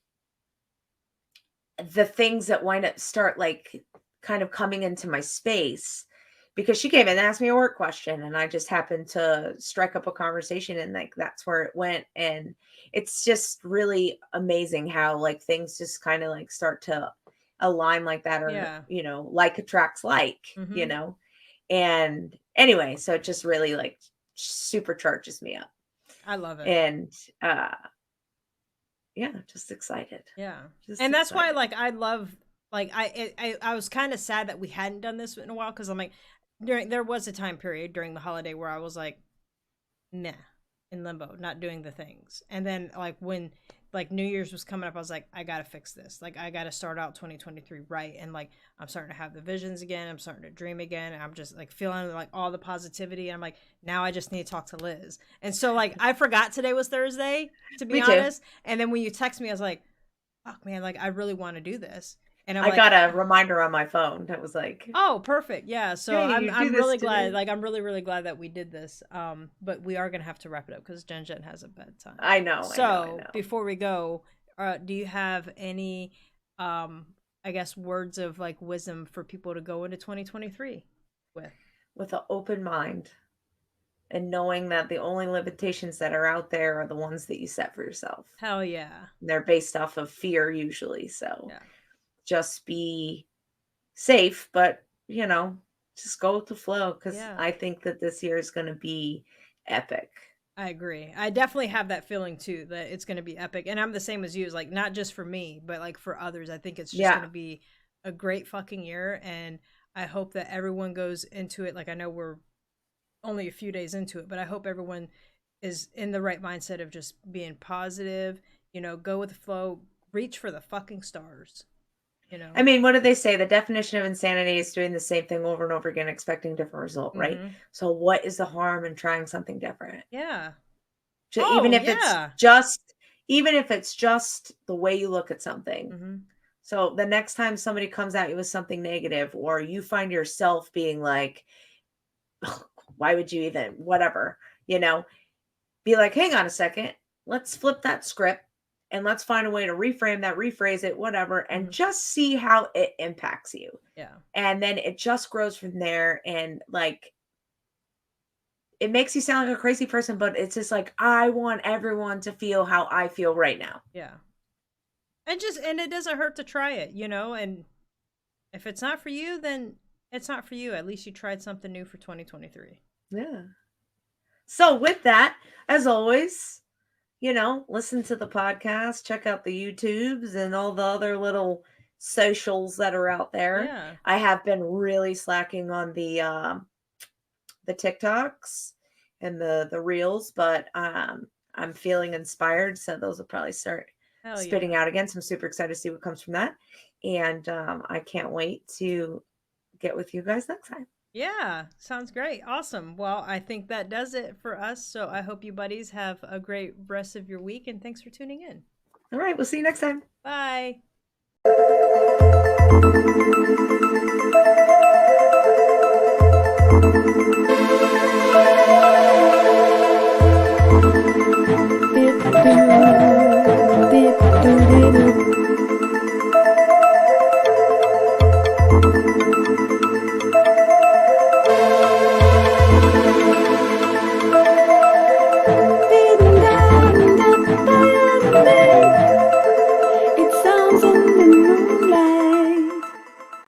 the things that wind up start like kind of coming into my space, because she came in and asked me a work question and I just happened to strike up a conversation, and like that's where it went. And it's just really amazing how like things just kind of like start to align like that, or Yeah. like attracts like, Hmm. and anyway, so it just really like supercharges me up. I love it. And yeah, just excited, Yeah. just And that's why excited. like I love like I was kind of sad that we hadn't done this in a while, because I'm like there was a time period during the holiday where I was like, nah, in limbo, not doing the things. And then like when like New Year's was coming up, I was like, I gotta fix this. Like I gotta start out 2023 right. And like I'm starting to have the visions again. I'm starting to dream again. And I'm just like feeling like all the positivity. And I'm like, now I just need to talk to Liz. And so like I forgot today was Thursday, to be Me too. honest. And then when you text me, I was like, fuck man, like I really want to do this. And I'm I like, got a reminder on my phone that was like, oh, perfect. Yeah. So "Hey, I'm you do I'm this really glad. today." Like I'm really really glad that we did this. But we are gonna have to wrap it up because Jen Jen has a bedtime. I know, I know, I So know. before we go, do you have any, um, I guess, words of like wisdom for people to go into 2023 with? With an open mind and knowing that the only limitations that are out there are the ones that you set for yourself. Hell yeah. They're based off of fear usually. So Yeah. just be safe, but just go with the flow, because Yeah. I think that this year is going to be epic. I agree. I definitely have that feeling too, that it's going to be epic. And I'm the same as you. It's like not just for me, but like for others. I think it's just going Yeah. to be a great fucking year. And I hope that everyone goes into it. Like I know we're only a few days into it, but I hope everyone is in the right mindset of just being positive, go with the flow, reach for the fucking stars, I mean, what did they say? The definition of insanity is doing the same thing over and over again, expecting different result, right? Hmm. So what is the harm in trying something different? Yeah. Even Oh, if it's yeah. just the way you look at something. Hmm. So the next time somebody comes at you with something negative, or you find yourself being like, "Ugh, why would you even, whatever, be like, hang on a second, let's flip that script and let's find a way to reframe that, rephrase it, whatever, and Hmm. just see how it impacts you." Yeah. And then it just grows from there. And like, it makes you sound like a crazy person, but it's just like, I want everyone to feel how I feel right now. Yeah. And it doesn't hurt to try it, and if it's not for you, then it's not for you. At least you tried something new for 2023. Yeah. So with that, as always, listen to the podcast, check out the YouTubes and all the other little socials that are out there. Yeah. I have been really slacking on the TikToks and the reels, but I'm feeling inspired, so those will probably start Hell spitting yeah. out again. So I'm super excited to see what comes from that. And I can't wait to get with you guys next time. Yeah, sounds great. Awesome. Well, I think that does it for us. So I hope you buddies have a great rest of your week, and thanks for tuning in. All right, we'll see you next time. Bye.